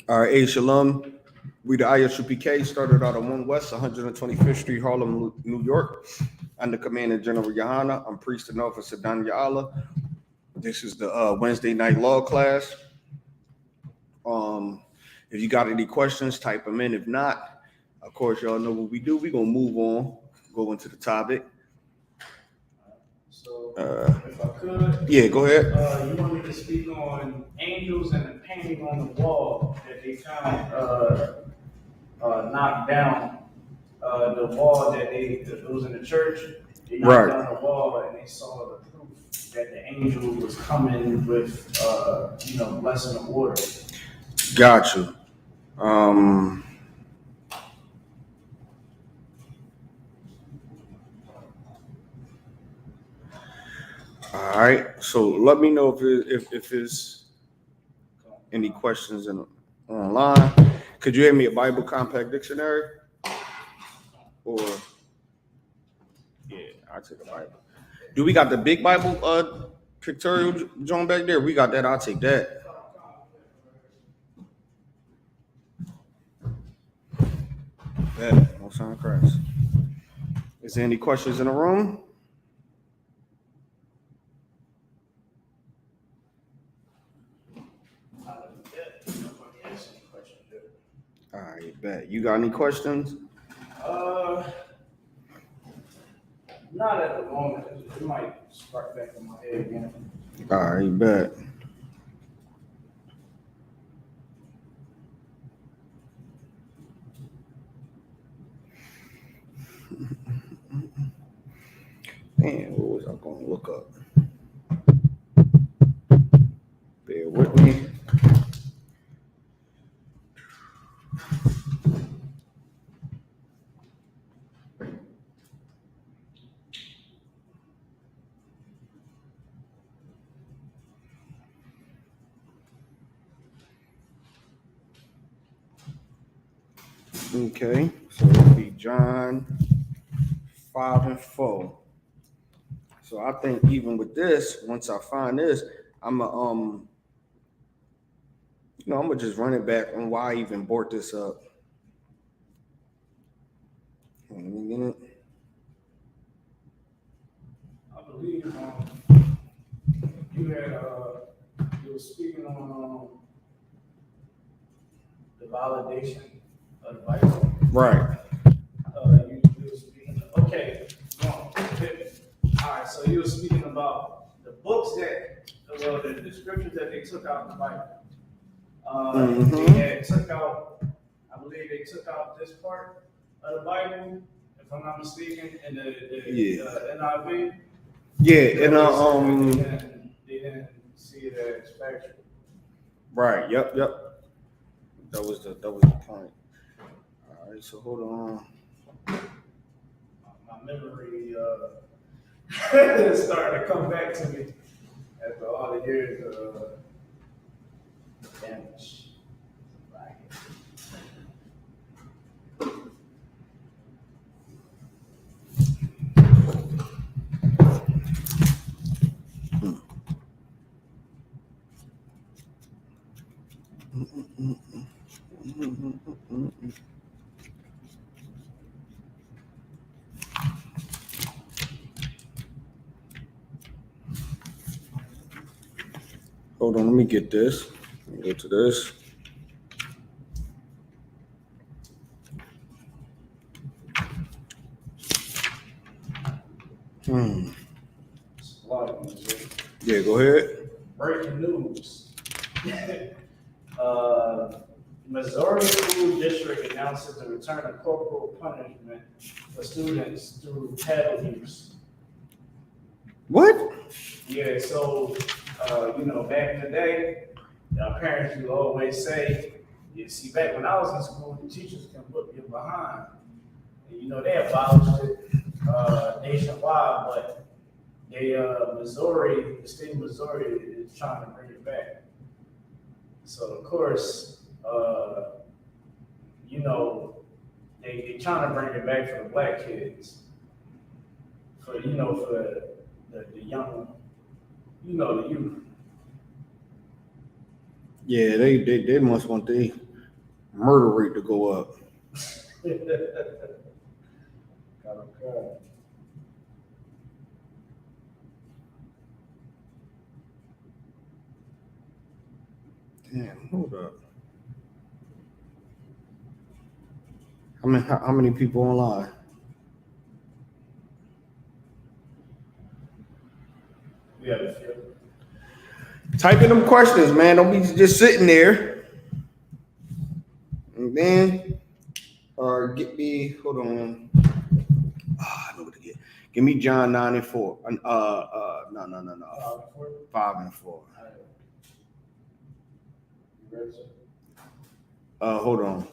All right, hey, Shalom. We the Isupk started out on 1 West, 125th Street, Harlem, New York. Under Commander General Yohana, I'm Priest and Officer Dan Ya'ala. This is the Wednesday night law class. If you got any questions, type them in. If not, of course, y'all know what we do. We're going to move on, go into the topic. So, if I could, yeah, go ahead. You want me to speak on angels and the painting on the wall that they found knocked down the wall that it was in the church. They knocked down the wall and they saw the proof that the angel was coming with, blessing of water. Got you. All right. So let me know if there's any questions online. Could you hand me a Bible Compact Dictionary? Or yeah, I'll take a Bible. Do we got the big Bible pictorial John back there? We got that. I'll take that. Yeah, no sign of Christ. Is there any questions in the room? All right, bet. You got any questions? Not at the moment. It might spark back in my head again. All right, bet. Man, what was I going to look up? Bear with me. Okay, so it'll be John 5 and 4. So I think even with this, once I find this, I'm gonna just run it back on why I even brought this up. Let me get it. I believe you were speaking on the validation of the Bible. Right. You were speaking. Okay. All right. So you were speaking about the books the scriptures that they took out of the Bible. They had took out. I believe they took out this part of the Bible, if I'm not mistaken, in the NIV. Yeah, and they didn't see it as factual. Right. Yep. That was the point. All right. So hold on. My memory starting to come back to me after all the years of damage. Hold on, let me get this. Let me go to this. Yeah, go ahead. Breaking news. Missouri School District announces the return of corporal punishment for students through paddle use. What? Yeah, so, back in the day, parents would always say, you see, back when I was in school, the teachers can put you behind. And, they abolished it nationwide, but the state of Missouri is trying to bring it back. So, of course, they trying to bring it back for the black kids, for the young, the youth. Yeah, they must want the murder rate to go up. Okay. Damn, hold up. How many people online? We have a few. Type in them questions, man. Don't be just sitting there. And then, or get me. Hold on. I know what to get. Give me John 9:4. No. 5:4. You ready, sir? Hold on.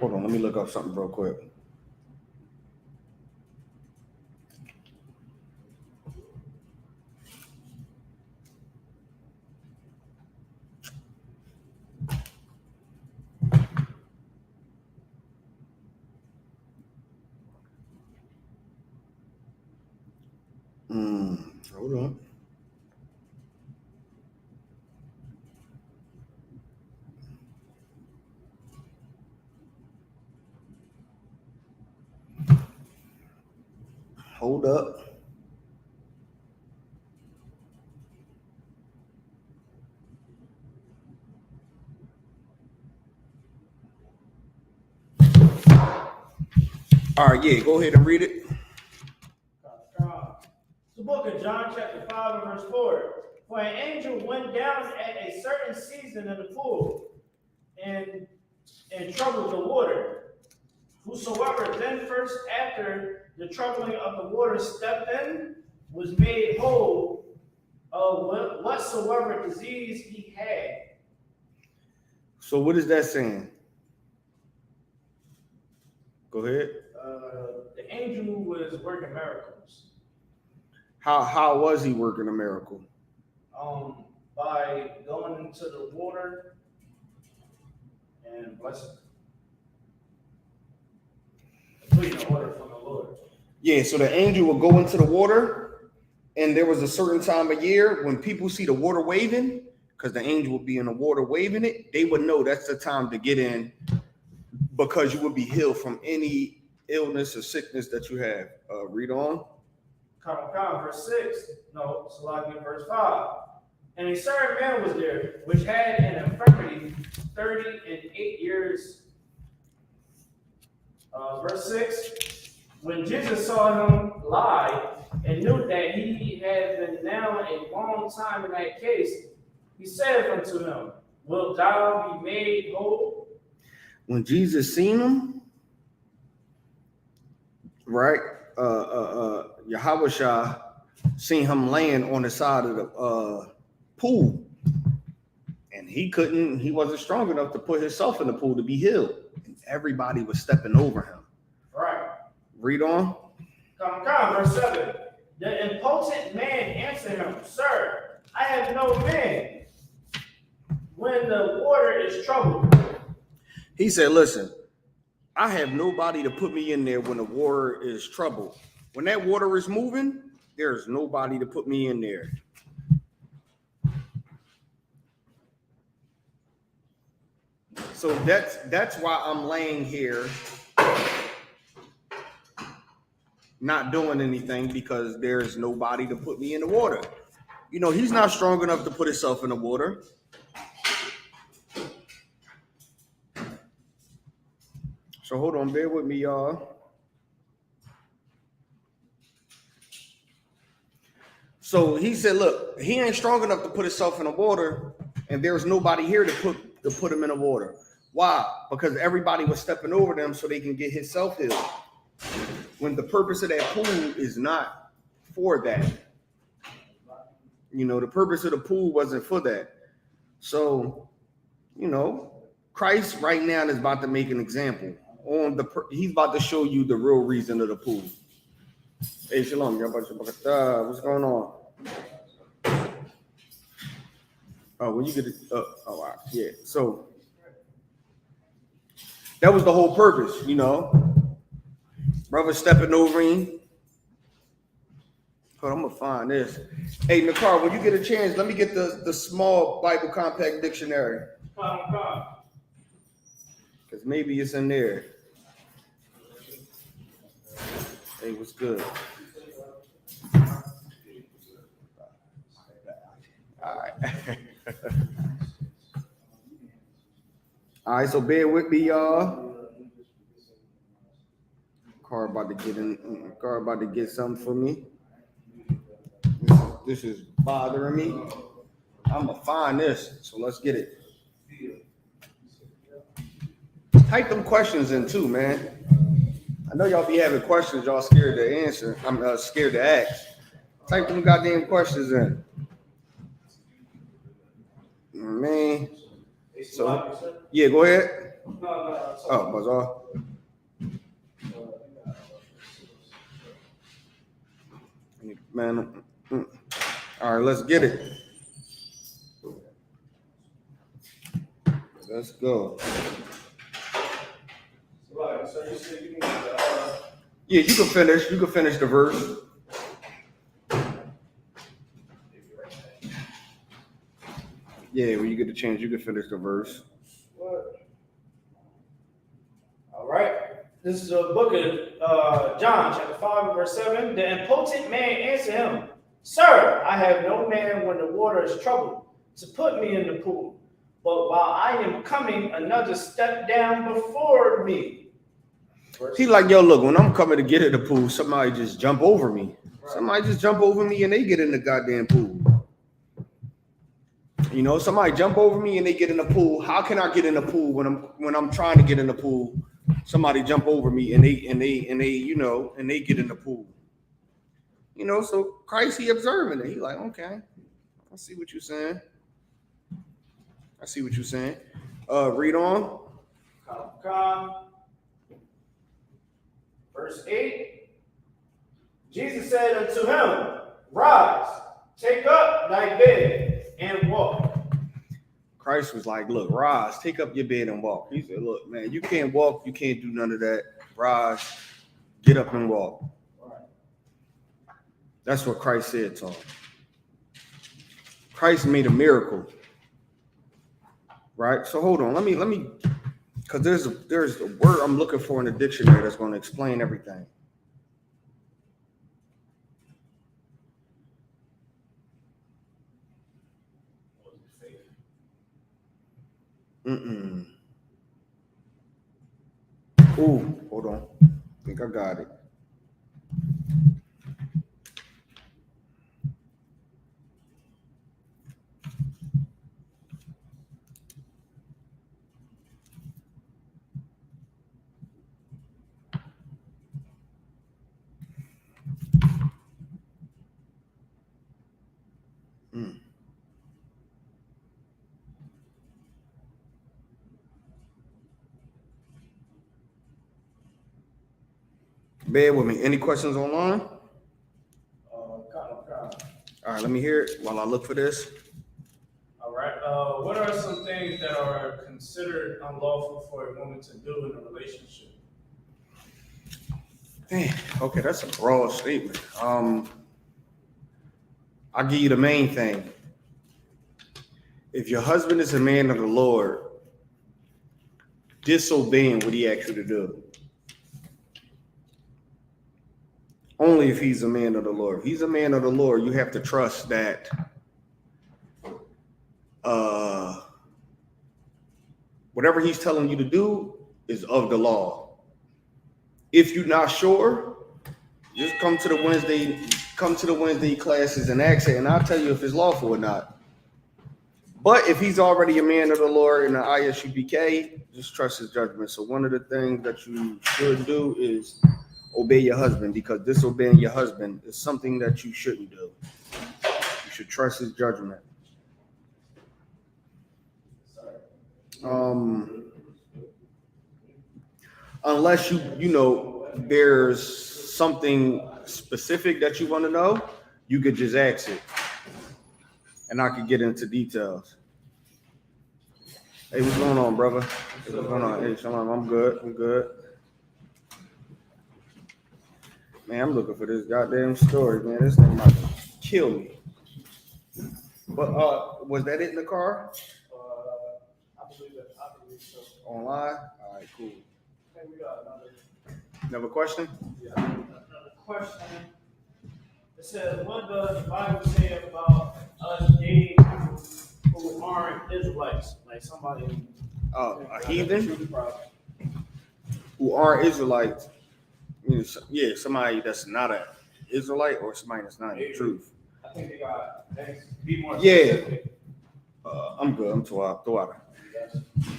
Hold on. Let me look up something real quick. Hold on. Hold up. All right, yeah, go ahead and read it. The book of John, chapter 5, and verse 4. For an angel went down at a certain season in the pool and troubled the water. Whosoever then first after the troubling of the water stepped in was made whole of whatsoever disease he had. So what is that saying? Go ahead. The angel was working miracles. How was he working a miracle? By going into the water and blessing. Completing the order from the Lord. Yeah, so the angel would go into the water, and there was a certain time of year when people see the water waving, because the angel would be in the water waving it, they would know that's the time to get in because you would be healed from any illness or sickness that you have. Read on. Verse 6. No, Salaki, verse 5. And a certain man was there, which had an infirmity 38 years. Verse 6. When Jesus saw him lie and knew that he had been now a long time in that case, he said unto him, Wilt thou be made whole? When Jesus seen him, right? Yahweh seen him laying on the side of the pool, and he wasn't strong enough to put himself in the pool to be healed, and everybody was stepping over him. Right. Read on. Verse 7. The impotent man answered him, Sir, I have no man when the water is troubled. He said, listen, I have nobody to put me in there when the water is troubled. When that water is moving, there's nobody to put me in there. So that's why I'm laying here not doing anything, because there's nobody to put me in the water. You know, he's not strong enough to put himself in the water. So hold on, bear with me, y'all. So he said, look, he ain't strong enough to put himself in the water, and there's nobody here to put him in the water. Why? Because everybody was stepping over them so they can get himself healed. When the purpose of that pool is not for that. You know, the purpose of the pool wasn't for that. So, you know, Christ right now is about to make an example. He's about to show you the real reason of the pool. Hey, Shalom, what's going on? Oh, when you get it, all right, yeah. So that was the whole purpose, you know. Brother stepping over him. Hold on, I'm gonna find this. Hey, Nakar, when you get a chance, let me get the small Bible compact dictionary. Because maybe it's in there. Hey, what's good? All right. All right, so bear with me, y'all. Car about to get something for me. This is bothering me. I'm gonna find this, so let's get it. Type them questions in too, man. I know y'all be having questions y'all scared to answer. I'm scared to ask. Type them goddamn questions in. Man. So, yeah, go ahead. Oh, Bazaar. Man. All right, let's get it. Let's go. So you said you need Yeah, you can finish. You can finish the verse. Yeah, when you get the chance, you can finish the verse. All right. This is a book of John, chapter 5, verse 7. The impotent man answered him, Sir, I have no man when the water is troubled to put me in the pool. But while I am coming, another step down before me. He like, yo, look, when I'm coming to get in the pool, somebody just jump over me. Right. Somebody just jump over me and they get in the goddamn pool. You know, somebody jump over me and they get in the pool. How can I get in the pool when I'm trying to get in the pool? Somebody jump over me and they get in the pool. You know, so Christ, he observing it. He like, okay, I see what you're saying. Read on. Verse 8. Jesus said unto him, Rise, take up thy bed and walk. Christ was like, look, rise, take up your bed and walk. He said, look, man, you can't walk, you can't do none of that. Rise, get up and walk. That's what Christ said to him. Christ made a miracle. Right? So hold on, let me, because there's a word I'm looking for in the dictionary that's going to explain everything. Ooh, hold on. I think I got it. Bear with me. Any questions online? All right, let me hear it while I look for this. All right. What are some things that are considered unlawful for a woman to do in a relationship? Damn, okay, that's a broad statement. I'll give you the main thing. If your husband is a man of the Lord, disobeying what he asked you to do. Only if he's a man of the Lord. If he's a man of the Lord, you have to trust that whatever he's telling you to do is of the law. If you're not sure, just come to the Wednesday classes and ask it, and I'll tell you if it's lawful or not. But if he's already a man of the Lord in the Isupk, just trust his judgment. So one of the things that you should do is obey your husband, because disobeying your husband is something that you shouldn't do. You should trust his judgment. Unless you know there's something specific that you want to know, you could just ask it, and I could get into details. Hey, what's going on, brother? Hey, what's going on? Hey, Shalom, I'm good. Man, I'm looking for this goddamn story, man. This thing might kill me. But was that it in the car? I believe so. Online? All right, cool. Okay, we got Another question? another question. It says, what does the Bible say about us dating people who aren't Israelites? Like somebody A heathen who are Israelites. Yeah, somebody that's not an Israelite or somebody that's not in the truth. I think they got be more Yeah. specific. I'm good. I'm too out.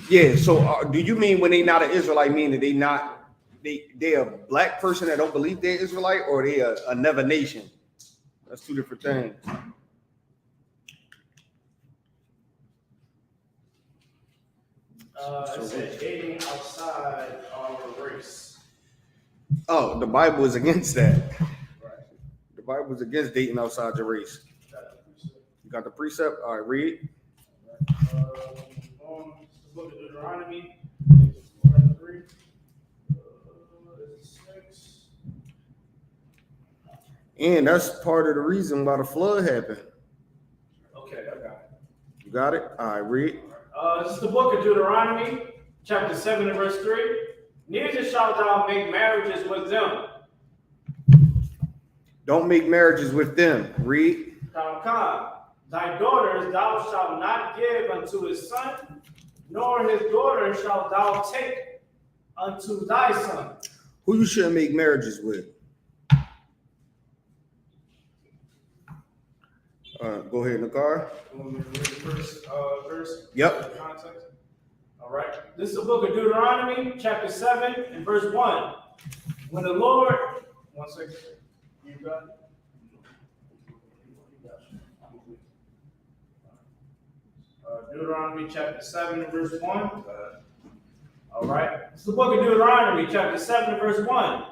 Yeah. So, do you mean when they not an Israelite, meaning they a black person that don't believe they're Israelite, or they another nation? That's two different things. It said dating outside our race. Oh, the Bible is against that. Right. The Bible is against dating outside your race. You got the precept? All right, read. On the book of Deuteronomy, 3, 6. And that's part of the reason why the flood happened. Okay, I got it. You got it? All right, read. This is the book of Deuteronomy, chapter 7 and verse 3. Neither shalt thou make marriages with them. Don't make marriages with them. Read. Thy daughters thou shalt not give unto his son, nor his daughter shalt thou take unto thy son. Who you shouldn't make marriages with? Go ahead, Nakar. Verse? Yep. Context. All right. This is the book of Deuteronomy, chapter 7 and verse 1. When the Lord, 1 second. You got it? Deuteronomy chapter 7 and verse 1. All right. It's the book of Deuteronomy chapter 7 and verse 1.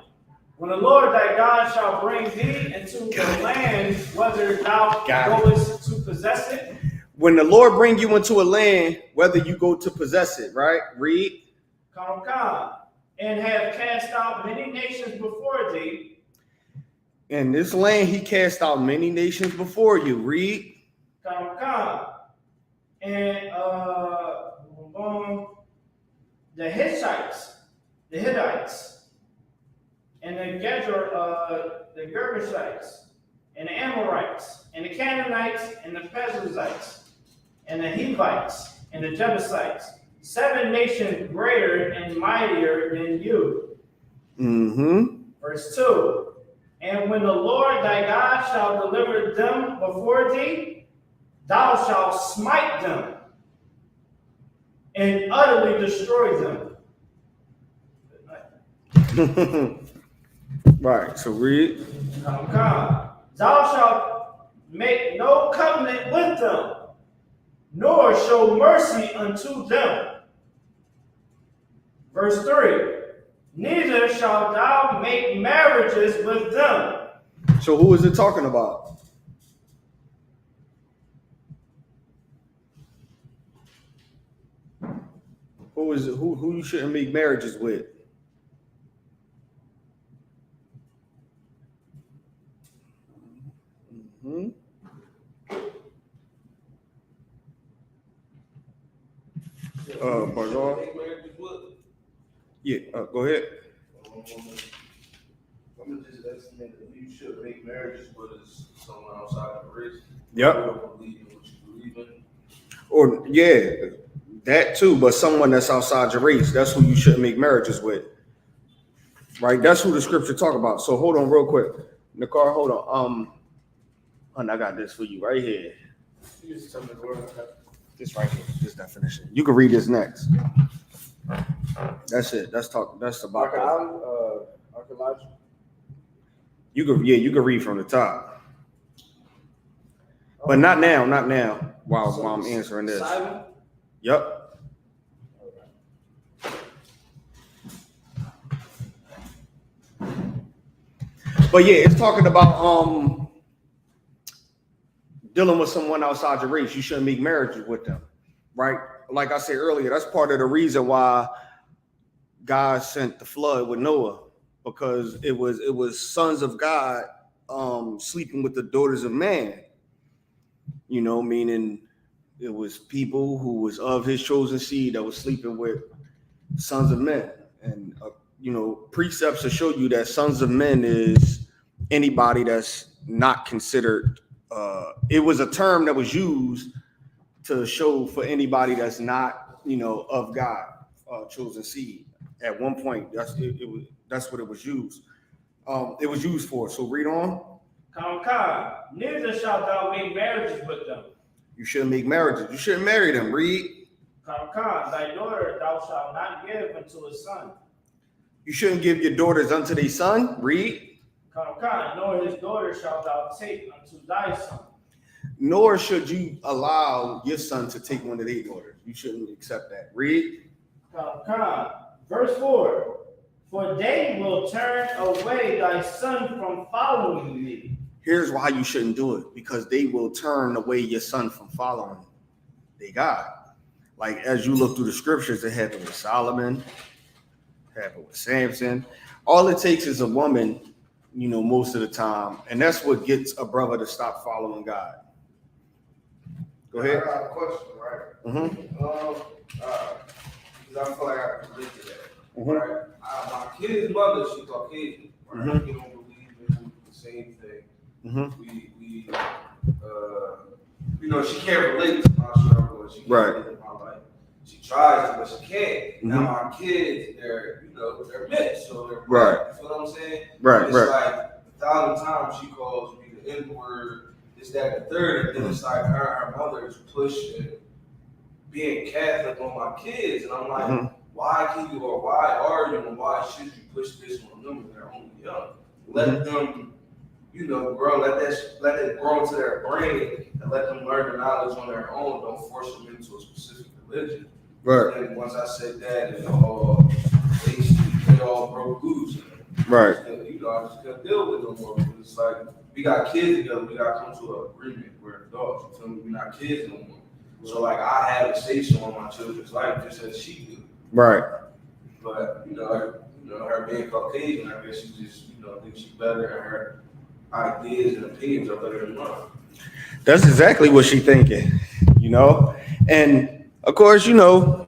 When the Lord thy God shall bring thee into the land, whether thou goest to possess it. When the Lord bring you into a land, whether you go to possess it, right? Read. And have cast out many nations before thee. In this land he cast out many nations before you. Read. And the Hittites, and the Girgashites, and the Amorites, and the Canaanites, and the Perizzites, and the Hivites, and the Jebusites, 7 nations greater and mightier than you. Mm-hmm. Verse 2. And when the Lord thy God shall deliver them before thee, thou shalt smite them and utterly destroy them. Right, so read. Thou shalt make no covenant with them, nor show mercy unto them. Verse 3. Neither shalt thou make marriages with them. So who is it talking about? Who is it? Who you shouldn't make marriages with? Mm-hmm. Barzal? Yeah, go ahead. I'm just estimating that you should make marriages with someone outside of the race. Yep. You don't believe in what you believe in. Or yeah, that too, but someone that's outside your race, that's who you shouldn't make marriages with. Right? That's who the scripture talk about. So hold on real quick. Nakar, hold on. Honey, I got this for you right here. You just tell me the word. This right here, this definition. You can read this next. That's it. That's about Archaeological. you can read from the top. But not now, while I'm answering this. Silent? Yep. But yeah, it's talking about dealing with someone outside your race. You shouldn't make marriages with them, right? Like I said earlier, that's part of the reason why God sent the flood with Noah, because it was sons of God sleeping with the daughters of man. You know, meaning it was people who was of his chosen seed that was sleeping with sons of men. And you know, precepts to show you that sons of men is anybody that's not considered. It was a term that was used to show for anybody that's not, you know, of God, chosen seed. At one point, that's what it was used. It was used for. So read on. Neither shalt thou make marriages with them. You shouldn't make marriages. You shouldn't marry them. Read. Thy daughter thou shalt not give unto a son. You shouldn't give your daughters unto their son. Read. Nor his daughter shalt thou take unto thy son. Nor should you allow your son to take one of their daughters. You shouldn't accept that. Read. Verse 4. For they will turn away thy son from following me. Here's why you shouldn't do it. Because they will turn away your son from following their God. Like, as you look through the scriptures, it happened with Solomon, it happened with Samson. All it takes is a woman, you know, most of the time. And that's what gets a brother to stop following God. Go ahead. I got a question, right? Because I feel like I can relate to that. Right? My kid's mother, she Caucasian. Right? We don't believe in the same thing. We you know, she can't relate to my struggle. She can't relate to my life. She tries to, but she can't. Now my kids, they're, you know, they're mixed, so they're right. You feel what I'm saying? Right. It's like 1,000 times she calls me the N-word, this, that, and the third, and then it's like her mother is pushing being Catholic on my kids, and I'm like, why are you, and why should you push this on them when they're only young? Let them, you know, grow. Let it grow into their brain, and let them learn the knowledge on their own. Don't force them into a specific religion. Right. And once I said that, they all broke loose. Right. And, you know, I just couldn't deal with no more. It's like we got kids together. We got to come to an agreement. We're adults. You feel me? We're not kids no more. So like I have a station on my children's life just as she do. Right. But you know, her being Caucasian, I guess she just, you know, thinks she's better, and her ideas and opinions are better than mine. That's exactly what she's thinking, you know? And of course, you know,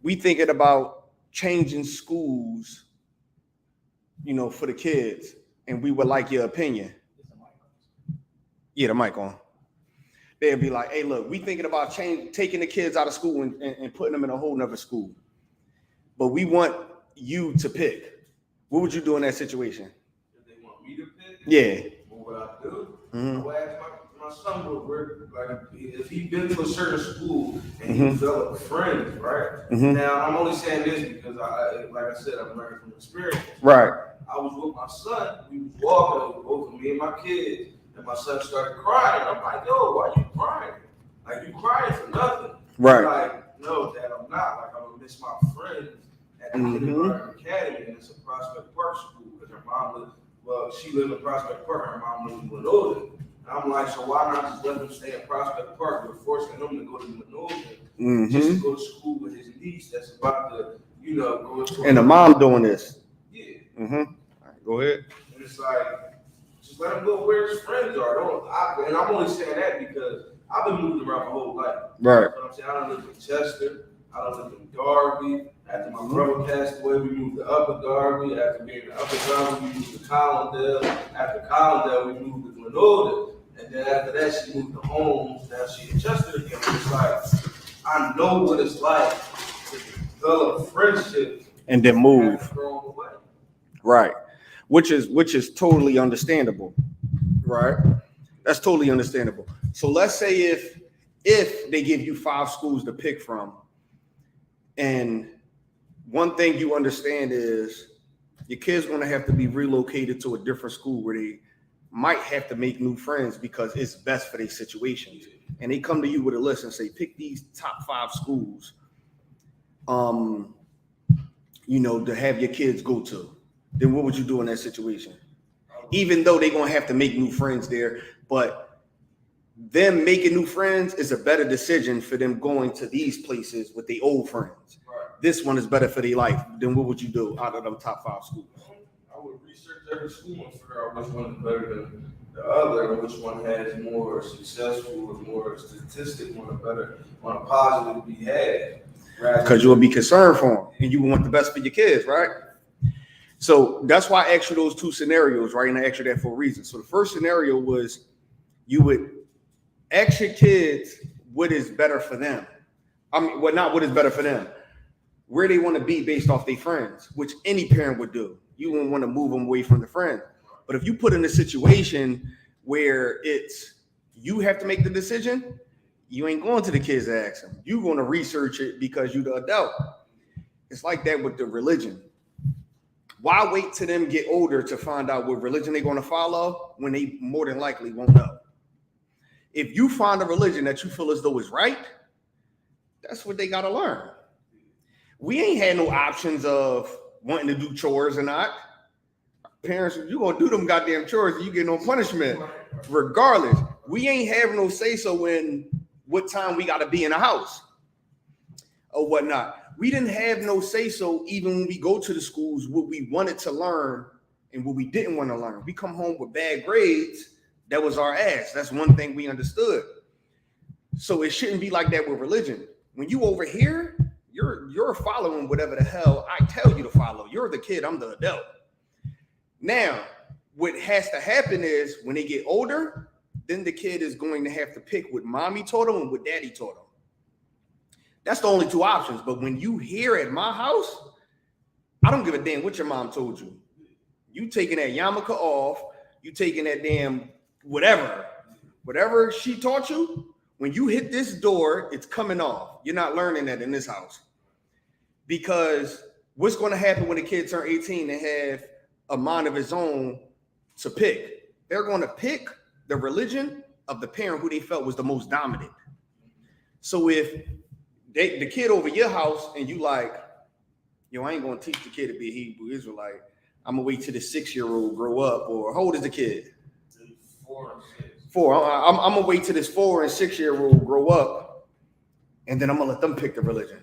we thinking about changing schools, you know, for the kids, and we would like your opinion. Yeah, the mic on. They'd be like, hey, look, we thinking about taking the kids out of school and putting them in a whole nother school. But we want you to pick. What would you do in that situation? If they want me to pick, yeah. What would I do? I would ask my son like if he'd been to a certain school and he developed friends, right? Now I'm only saying this because like I said, I'm learning from experience. Right. I was with my son, we was walking, both of me and my kids, and my son started crying. I'm like, yo, why you crying? Like, you crying for nothing. Right. Like, no, Dad, I'm not. Like, I'm gonna miss my friends at the kindergarten academy, and it's a Prospect Park school because her mom she lived in Prospect Park, her mom lived in Winona. And I'm like, so why not just let him stay in Prospect Park? We're forcing him to go to Winona just to go to school with his niece that's about to, you know, go to. And the mom doing this. Yeah. All right, go ahead. And it's like, just let him go where his friends are. And I'm only saying that because I've been moving around my whole life. Right. You know what I'm saying? I don't live in Chester. I don't live in Darby. After my brother passed away, we moved to Upper Darby. After being in Upper Darby, we moved to Collindale. After Collindale, we moved to Glenolden. And then after that, she moved to Holmes. Now she's in Chester again. It's like, I know what it's like to develop friendships and then move. thrown away. Right. Which is totally understandable. Right. That's totally understandable. So let's say if they give you 5 schools to pick from, and one thing you understand is your kid's going to have to be relocated to a different school where they might have to make new friends because it's best for their situations. And they come to you with a list and say, pick these top 5 schools, to have your kids go to. Then what would you do in that situation? Even though they're going to have to make new friends there, but them making new friends is a better decision for them going to these places with their old friends. Right. This one is better for their life. Then what would you do out of them top 5 schools? I would research every school and figure out which one is better than the other, and which one has more successful and more statistic on a positive behalf. Because you will be concerned for them and you want the best for your kids, right? So that's why I asked you those 2 scenarios, right? And I asked you that for a reason. So the first scenario was you would ask your kids what is better for them. Not what is better for them, where they want to be based off their friends, which any parent would do. You wouldn't want to move them away from the friends. But if you put in a situation where it's you have to make the decision, you ain't going to the kids to ask them. You're going to research it because you're the adult. It's like that with the religion. Why wait till them get older to find out what religion they're going to follow when they more than likely won't know? If you find a religion that you feel as though is right, that's what they got to learn. We ain't had no options of wanting to do chores or not. Parents, you going to do them goddamn chores, you get no punishment. Regardless, we ain't having no say-so in what time we got to be in the house or whatnot. We didn't have no say-so even when we go to the schools, what we wanted to learn and what we didn't want to learn. We come home with bad grades, that was our ass. That's one thing we understood. So it shouldn't be like that with religion. When you over here, you're following whatever the hell I tell you to follow. You're the kid, I'm the adult. Now, what has to happen is when they get older, then the kid is going to have to pick what mommy taught him and what daddy taught him. That's the only 2 options. But when you here at my house, I don't give a damn what your mom told you. You taking that yarmulke off, you taking that damn whatever she taught you, when you hit this door, it's coming off. You're not learning that in this house. Because what's going to happen when the kid turn 18 and have a mind of his own to pick? They're going to pick the religion of the parent who they felt was the most dominant. So if the kid over your house and you like, I ain't going to teach the kid to be a Hebrew Israelite. I'm going to wait till the 6-year-old grow up. Or how old is the kid? 4 and 6. 4. I'm going to wait till this 4 and 6-year-old grow up, and then I'm going to let them pick the religion.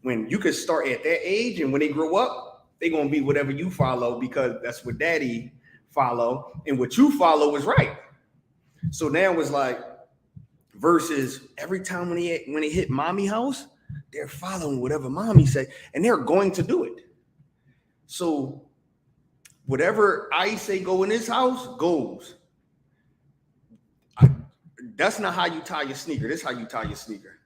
When you can start at that age, and when they grow up, they're going to be whatever you follow because that's what daddy follow, and what you follow is right. So now it's like, versus every time when they hit mommy house, they're following whatever mommy say, and they're going to do it. So whatever I say go in this house goes. That's not how you tie your sneaker. This is how you tie your sneaker.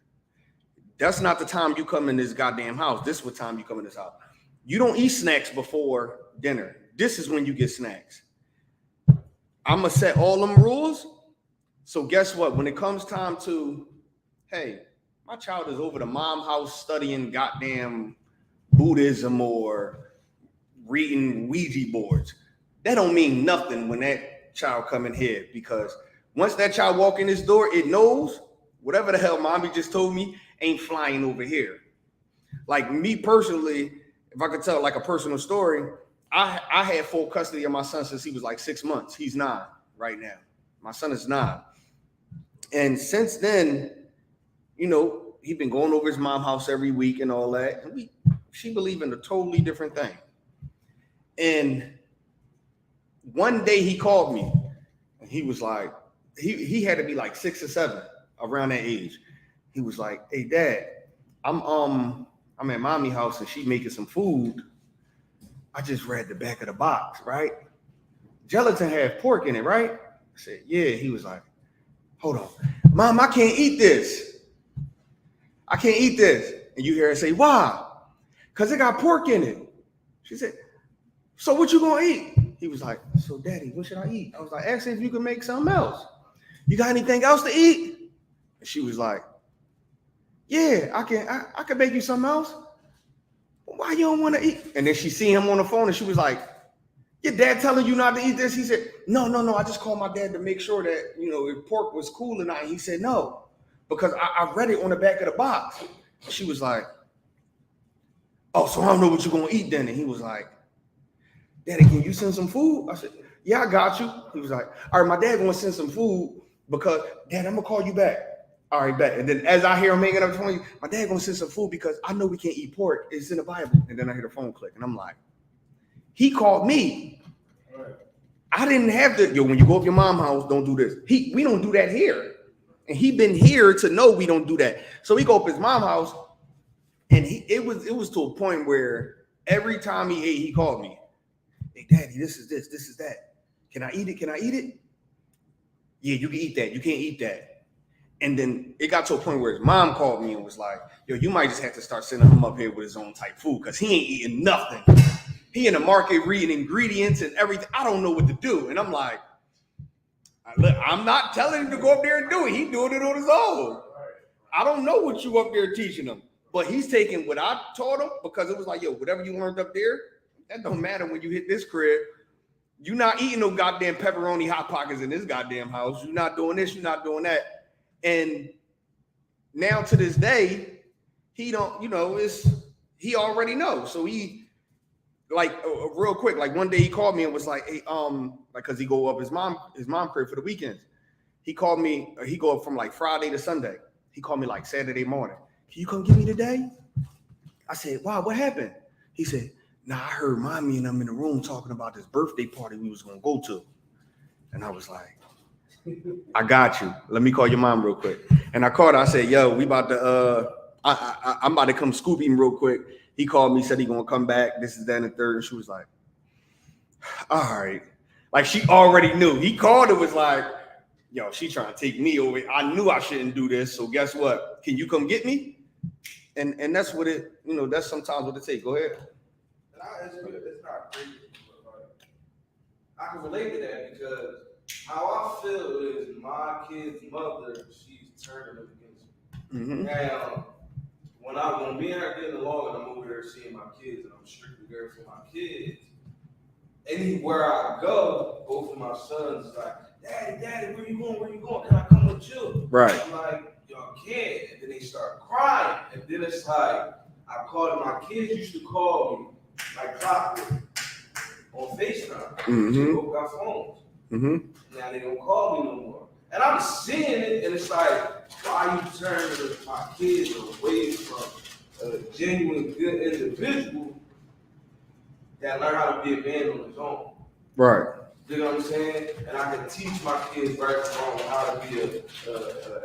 That's not the time you come in this goddamn house. This is what time you come in this house. You don't eat snacks before dinner. This is when you get snacks. I'm going to set all them rules. So guess what? When it comes time to, hey, my child is over to mom house studying goddamn Buddhism or reading Ouija boards. That don't mean nothing when that child come in here, because once that child walk in this door, it knows whatever the hell mommy just told me ain't flying over here. Like me personally, if I could tell like a personal story, I had full custody of my son since he was like 6 months. He's 9 right now. My son is 9. And since then, he's been going over his mom's house every week and all that. And she believed in a totally different thing. And one day he called me and he was like, he had to be like 6 or 7 around that age. He was like, hey dad, I'm at mommy house and she making some food. I just read the back of the box, right? Gelatin have pork in it, right? I said, yeah. He was like, hold on. Mom, I can't eat this. I can't eat this. And you hear her say, why? Because it got pork in it. She said, So what you gonna eat? He was like, so daddy, what should I eat? I was like, ask if you can make something else. You got anything else to eat? And she was like, yeah, I can make you something else. Why you don't want to eat? And then she see him on the phone and she was like, your dad telling you not to eat this? He said, no. I just called my dad to make sure that, if pork was cool or not. He said, no, because I read it on the back of the box. She was like, oh, so I don't know what you're going to eat then. And he was like, daddy, can you send some food? I said, yeah, I got you. He was like, all right, my dad going to send some food because, dad, I'm going to call you back. All right, bet. And then as I hear him hanging up 20, my dad going to send some food because I know we can't eat pork. It's in the Bible. And then I hear the phone click and I'm like, he called me. I didn't have to. When you go up your mom's house, don't do this. We don't do that here. And he been here to know we don't do that. So he go up his mom's house and it was to a point where every time he ate, he called me. Hey, daddy, this is that. Can I eat it? Can I eat it? Yeah, you can eat that. You can't eat that. And then it got to a point where his mom called me and was like, yo, you might just have to start sending him up here with his own type food because he ain't eating nothing. He in the market reading ingredients and everything. I don't know what to do. And I'm like, look, I'm not telling him to go up there and do it. He's doing it on his own. I don't know what you up there teaching him. But he's taking what I taught him because it was like, yo, whatever you learned up there, that don't matter when you hit this crib. You're not eating no goddamn pepperoni Hot Pockets in this goddamn house. You're not doing this. You're not doing that. And now to this day, he don't, he already knows. So he, like, real quick, like one day he called me and was like, hey, like, cause he go up his mom crib for the weekends. He called me, he go up from like Friday to Sunday. He called me like Saturday morning. Can you come get me today? I said, wow, what happened? He said, nah, I heard mommy and I'm in the room talking about this birthday party we was gonna go to. And I was like, I got you. Let me call your mom real quick. And I called her. I said, yo, we about to, I'm about to come scoop him real quick. He called me, said he gonna come back. This is that and the third. And she was like, all right. Like she already knew. He called and was like, yo, she trying to take me over. I knew I shouldn't do this. So guess what? Can you come get me? And that's what it, that's sometimes what it takes. Go ahead. It's not crazy. I can relate to that because how I feel is my kid's mother, she's turning up against me. Mm-hmm. Now, when me and her getting along and I'm over there seeing my kids and I'm strictly there for my kids, anywhere I go, both of my sons is like, Daddy, where you going? Where you going? Can I come with you? Right. I'm like, y'all can't. And then they start crying. And then it's like, I called my kids used to call me like clockwork on FaceTime. Mm-hmm. They both got phones. Mm-hmm. Now they don't call me no more. And I'm seeing it, and it's like, why you turning my kids away from a genuine good individual that learn how to be a man on his own? Right. You know what I'm saying? And I can teach my kids right from wrong how to be an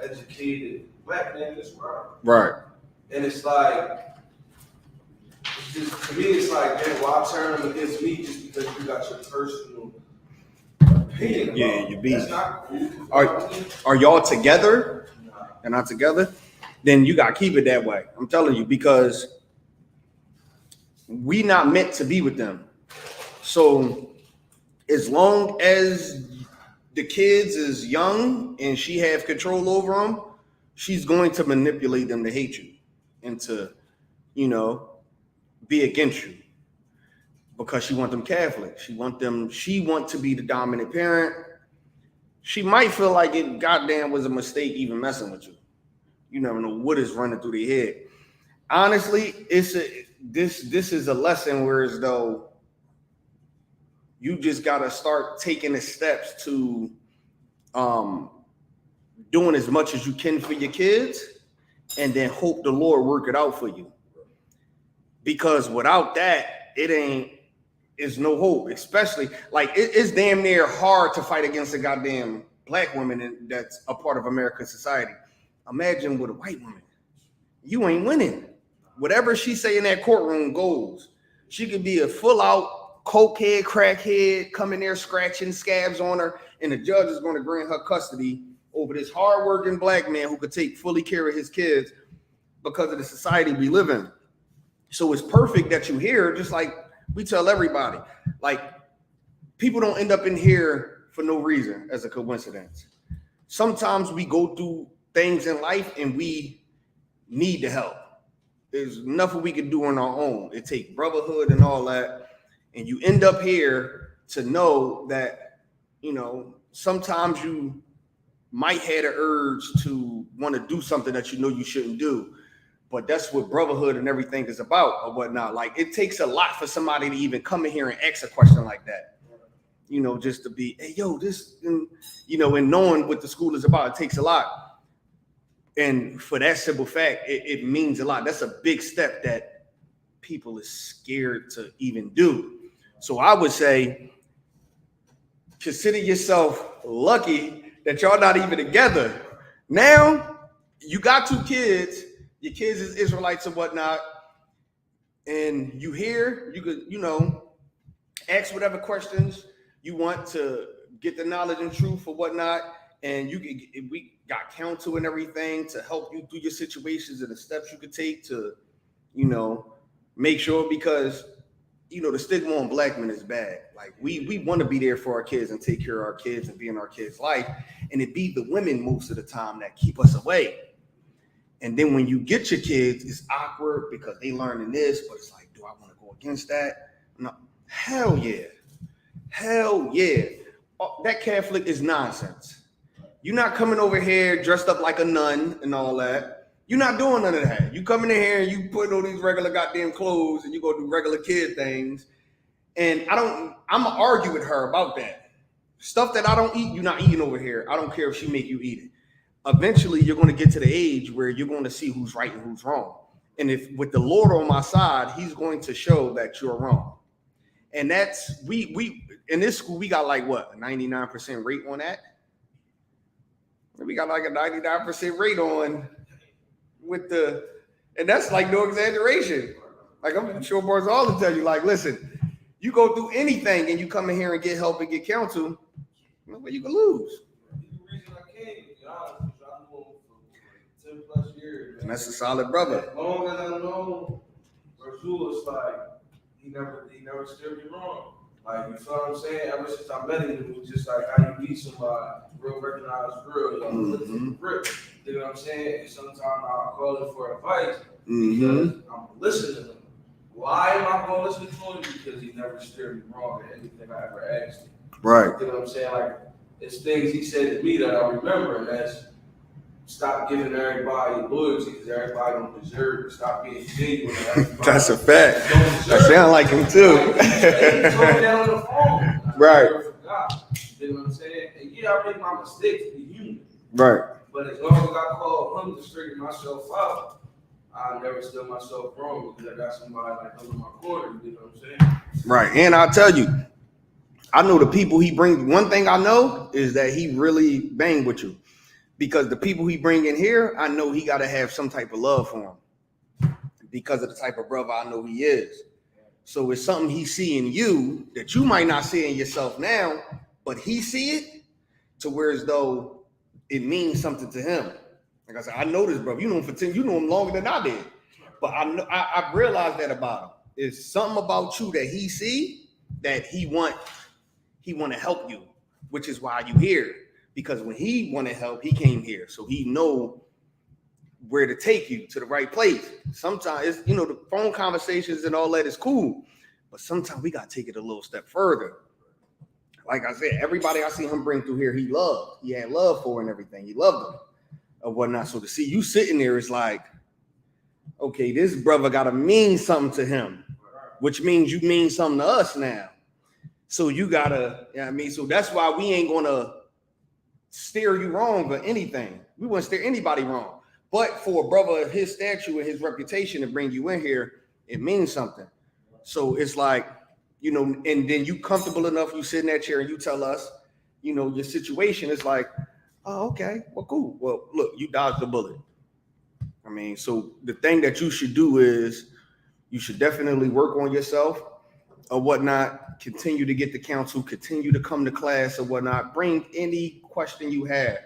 educated black man in this world. Right. And it's like, to me, it's like, man, why turn them against me just because you got your personal opinion? Yeah, you beat. That's not cool. Are y'all together? No. You're not together? Then you got to keep it that way. I'm telling you, because we not meant to be with them. So as long as the kids is young and she have control over them, she's going to manipulate them to hate you and to, be against you because she want them Catholic. She want to be the dominant parent. She might feel like it goddamn was a mistake even messing with you. You never know what is running through their head. Honestly, this is a lesson where as though you just gotta start taking the steps to doing as much as you can for your kids and then hope the Lord work it out for you. Because without that, it's no hope, especially like it's damn near hard to fight against a goddamn black woman that's a part of American society. Imagine with a white woman, you ain't winning. Whatever she say in that courtroom goes. She could be a full out cokehead, crackhead, coming there scratching scabs on her, and the judge is going to grant her custody over this hardworking black man who could take fully care of his kids because of the society we live in. So it's perfect that you're here, just like We tell everybody, like, people don't end up in here for no reason as a coincidence. Sometimes we go through things in life and we need the help. There's nothing we can do on our own. It takes brotherhood and all that. And you end up here to know that, you know, sometimes you might have the urge to want to do something that you know you shouldn't do. But that's what brotherhood and everything is about or whatnot. Like, it takes a lot for somebody to even come in here and ask a question like that. You know, just to be, hey, yo, this, and, you know, and knowing what the school is about, it takes a lot. And for that simple fact, it means a lot. That's a big step that people are scared to even do. So I would say, consider yourself lucky that y'all not even together. Now, you got 2 kids. Your kids is Israelites and whatnot, and you here, you could, you know, ask whatever questions you want to get the knowledge and truth or whatnot, and we got counsel and everything to help you through your situations and the steps you could take to, you know, make sure, because, you know, the stigma on black men is bad. Like, we want to be there for our kids and take care of our kids and be in our kids' life, and it be the women most of the time that keep us away. And then when you get your kids, it's awkward because they learning this, but it's like, do I want to go against that? No, hell yeah. Hell yeah. That Catholic is nonsense. You're not coming over here dressed up like a nun and all that. You're not doing none of that. You coming in here and you put on these regular goddamn clothes and you go do regular kid things. And I'm gonna argue with her about that. Stuff that I don't eat, you're not eating over here. I don't care if she make you eat it. Eventually you're going to get to the age where you're going to see who's right and who's wrong. And if with the Lord on my side, he's going to show that you're wrong. And that's, we in this school, we got like what, a 99% rate on that? We got like a 99% rate on with the, and that's like no exaggeration. Like, I'm sure boys all to tell you, like, listen, you go through anything and you come in here and get help and get counsel, well, you can lose. And that's a solid brother. As long as I know, Rasul is like, he never steered me wrong. Like, you feel what I'm saying? Ever since I met him, it was just like how you meet somebody, real recognized, real, you know, listen to grip. You know what I'm saying? And sometimes I'll call him for advice because I'm listening to him. Why am I going to listen to him? Because he never steered me wrong at anything I ever asked him. Right. You know what I'm saying? Like, it's things he said to me that I remember, and that's stop giving everybody loyalty because everybody don't deserve it. Stop being genuine. That's a fact. That sound like him too. He told me that on the phone. Right. I never forgot. You know what I'm saying? And yeah, I make my mistakes to be human. Right. But as long as I call him to straighten myself out, I never steal myself wrong because I got somebody like him in my corner. You know what I'm saying? Right. And I'll tell you, I know the people he brings. One thing I know is that he really bang with you. Because the people he bring in here, I know he got to have some type of love for him because of the type of brother I know he is. So it's something he see in you that you might not see in yourself now, but he see it to where as though it means something to him. Like I said, I know this brother. You know him for 10. You know him longer than I did. But I realized that about him. It's something about you that he see that he want to help you, which is why you here. Because when he wanted help, he came here. So he know where to take you to the right place. Sometimes, it's, you know, the phone conversations and all that is cool. But sometimes we got to take it a little step further. Like I said, everybody I see him bring through here, he loved. He had love for and everything. He loved them or whatnot. So to see you sitting there, it's like, okay, this brother got to mean something to him, which means you mean something to us now. So you got to, you know what I mean? So that's why we ain't going to steer you wrong or anything. We wouldn't steer anybody wrong. But for a brother of his stature and his reputation to bring you in here, it means something. So it's like, you know, and then you comfortable enough, you sit in that chair and you tell us, you know, your situation is like, oh, okay, well, cool. Well, look, you dodged the bullet. I mean, so the thing that you should do is you should definitely work on yourself or whatnot, continue to get the counsel, continue to come to class or whatnot, bring any question you have.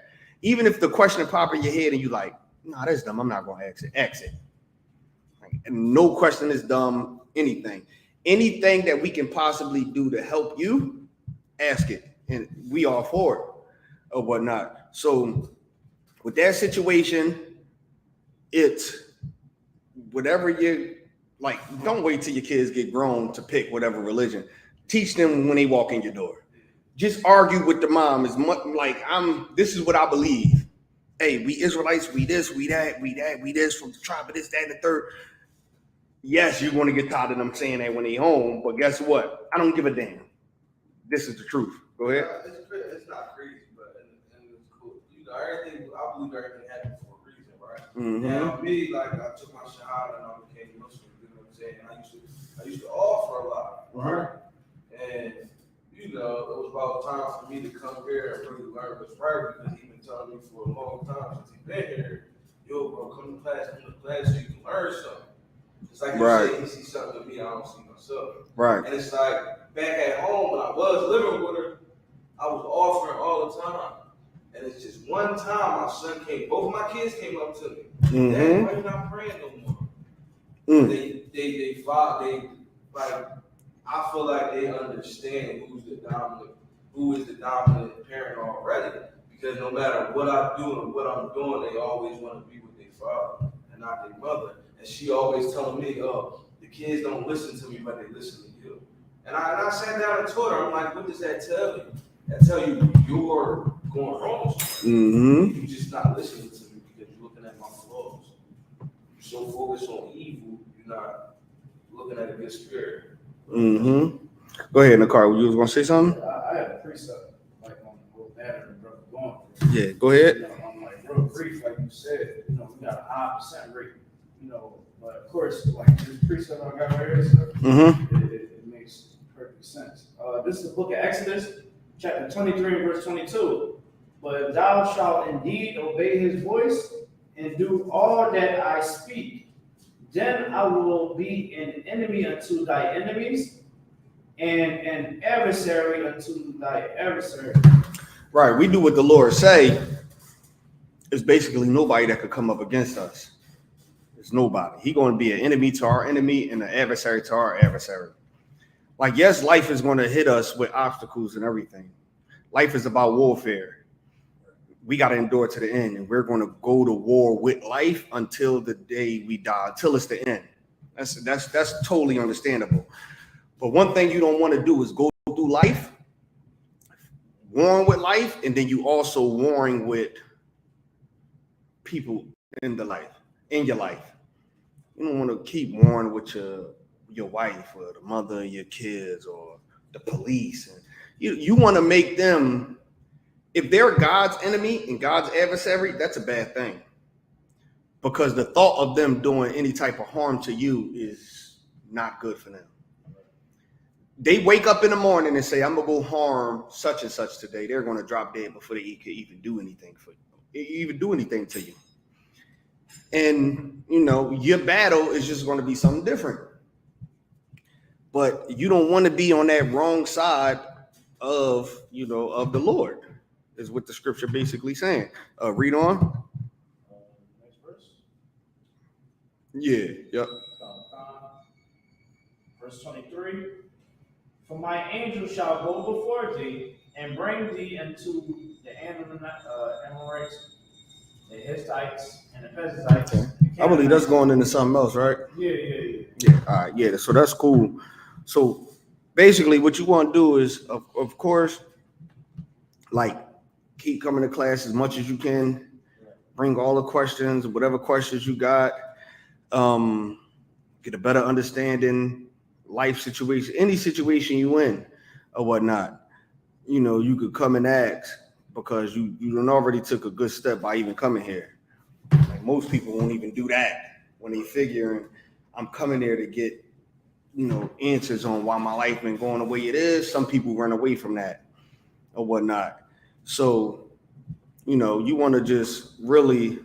Even if the question pop in your head and you like, nah, that's dumb, I'm not going to ask it. Like, and no question is dumb, anything. anything that we can possibly do to help you, ask it, and we are for it or whatnot. So with that situation, it's whatever you like. Don't wait till your kids get grown to pick whatever religion. Teach them when they walk in your door. Just argue with the mom as much like this is what I believe. Hey, we Israelites, we this, we that, we this from the tribe of this, that, and the third. Yes, you're going to get tired of them saying that when they home, but guess what? I don't give a damn. This is the truth. Go ahead. It's not crazy, but and it's cool. You know, everything. I believe everything happened for a reason, right? Mm-hmm. Now, me, like I took my shahada and I became Muslim. You know what I'm saying? I used to offer a lot, right? And you know, it was about time for me to come here and really learn what's right because he's been telling me for a long time since he's been here. Yo, bro, come to class so you can learn something. It's like you say, he sees something in me I don't see myself. Right. And it's like back at home when I was living with her, I was offering all the time. And it's just one time my son came, both of my kids came up to me. Mm-hmm. Dad, why you not praying no more? They like I feel like they understand who is the dominant parent already. Because no matter what I do and what I'm doing, they always want to be with their father and not their mother. And she always telling me, oh, the kids don't listen to me, but they listen to you. And I sat down and told her, I'm like, what does that tell you? That tell you you're going wrong. Mm-hmm. You're just not listening to me because you're looking at my flaws. You're so focused on evil, you're not looking at a good spirit. Mm-hmm. Go ahead, Nakar. You was gonna say something? I had a precept like on what that and brother going through. Yeah, go ahead. You know, I'm like real brief, like you said. You know, we got a high percent rate. You know, but of course, like this precept I got right here, so it makes perfect sense. This is the book of Exodus, chapter 23, verse 22. But thou shalt indeed obey his voice and do all that I speak. Then I will be an enemy unto thy enemies and an adversary unto thy adversary. Right. We do what the Lord say. It's basically nobody that could come up against us. It's nobody. He's going to be an enemy to our enemy and an adversary to our adversary. Like, yes, life is going to hit us with obstacles and everything. Life is about warfare. We got to endure to the end, and we're going to go to war with life until the day we die, until it's the end. That's totally understandable. But one thing you don't want to do is go through life, warring with life, and then you also warring with people in your life. You don't want to keep warring with your wife or the mother of your kids or the police. And you want to make them, if they're God's enemy and God's adversary, that's a bad thing. Because the thought of them doing any type of harm to you is not good for them. They wake up in the morning and say, I'm going to go harm such and such today. They're going to drop dead before they could even do anything to you. And, your battle is just going to be something different. But you don't want to be on that wrong side of the Lord, is what the scripture basically saying. Read on. Next verse. Yeah. Yep. Verse 23. For my angel shall go before thee and bring thee into the Amorites, the Hittites, and the Perizzites. Okay. I believe that's going into something else, right? Yeah. All right. Yeah. So that's cool. So basically, what you want to do is, of course, like keep coming to class as much as you can. Bring all the questions, whatever questions you got. Get a better understanding. Life situation, any situation you in or whatnot, you could come and ask because you done already took a good step by even coming here. Like most people won't even do that when they figuring I'm coming there to get, answers on why my life been going the way it is. Some people run away from that or whatnot. So, you want to just really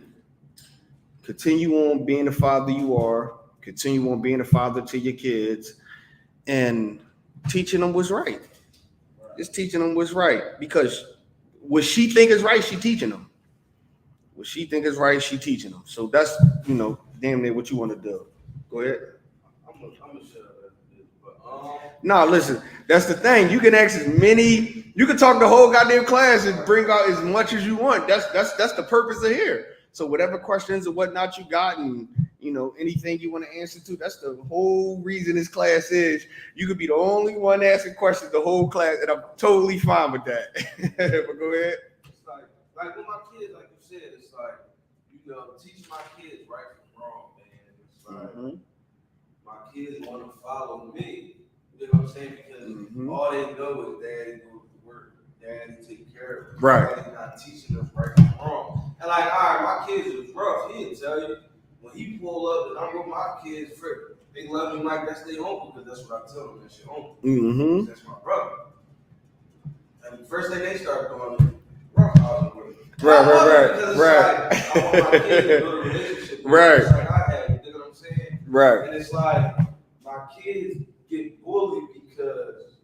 continue on being the father you are, continue on being a father to your kids, and teaching them what's right. Just teaching them what's right. Because what she think is right, she teaching them. What she think is right, she teaching them. So that's, damn near what you want to do. Go ahead. I'm gonna shut up after this, but No, listen, that's the thing. You can ask as many, you can talk the whole goddamn class and bring out as much as you want. That's the purpose of here. So whatever questions or whatnot you got, and you know, anything you want to answer to, that's the whole reason this class is. You could be the only one asking questions the whole class, and I'm totally fine with that. But go ahead. It's like with my kids, like you said, it's like, you know, teach my kids right from wrong, man. It's like my kids want to follow me. You know what I'm saying? Because all they know is daddy goes to work, daddy take care of them. Right. Daddy not teaching us right from wrong. And like, all right, my kids is rough. He'll tell you when he pull up and I'm with my kids, they love me like that's their uncle, because that's what I tell them. That's your uncle. That's my brother. And the first thing they start doing is rough housing with me. Right. Because it's like, I want my kids to build a relationship. Right. Just like I had, you know what I'm saying? Right. And it's like, my kids get bullied because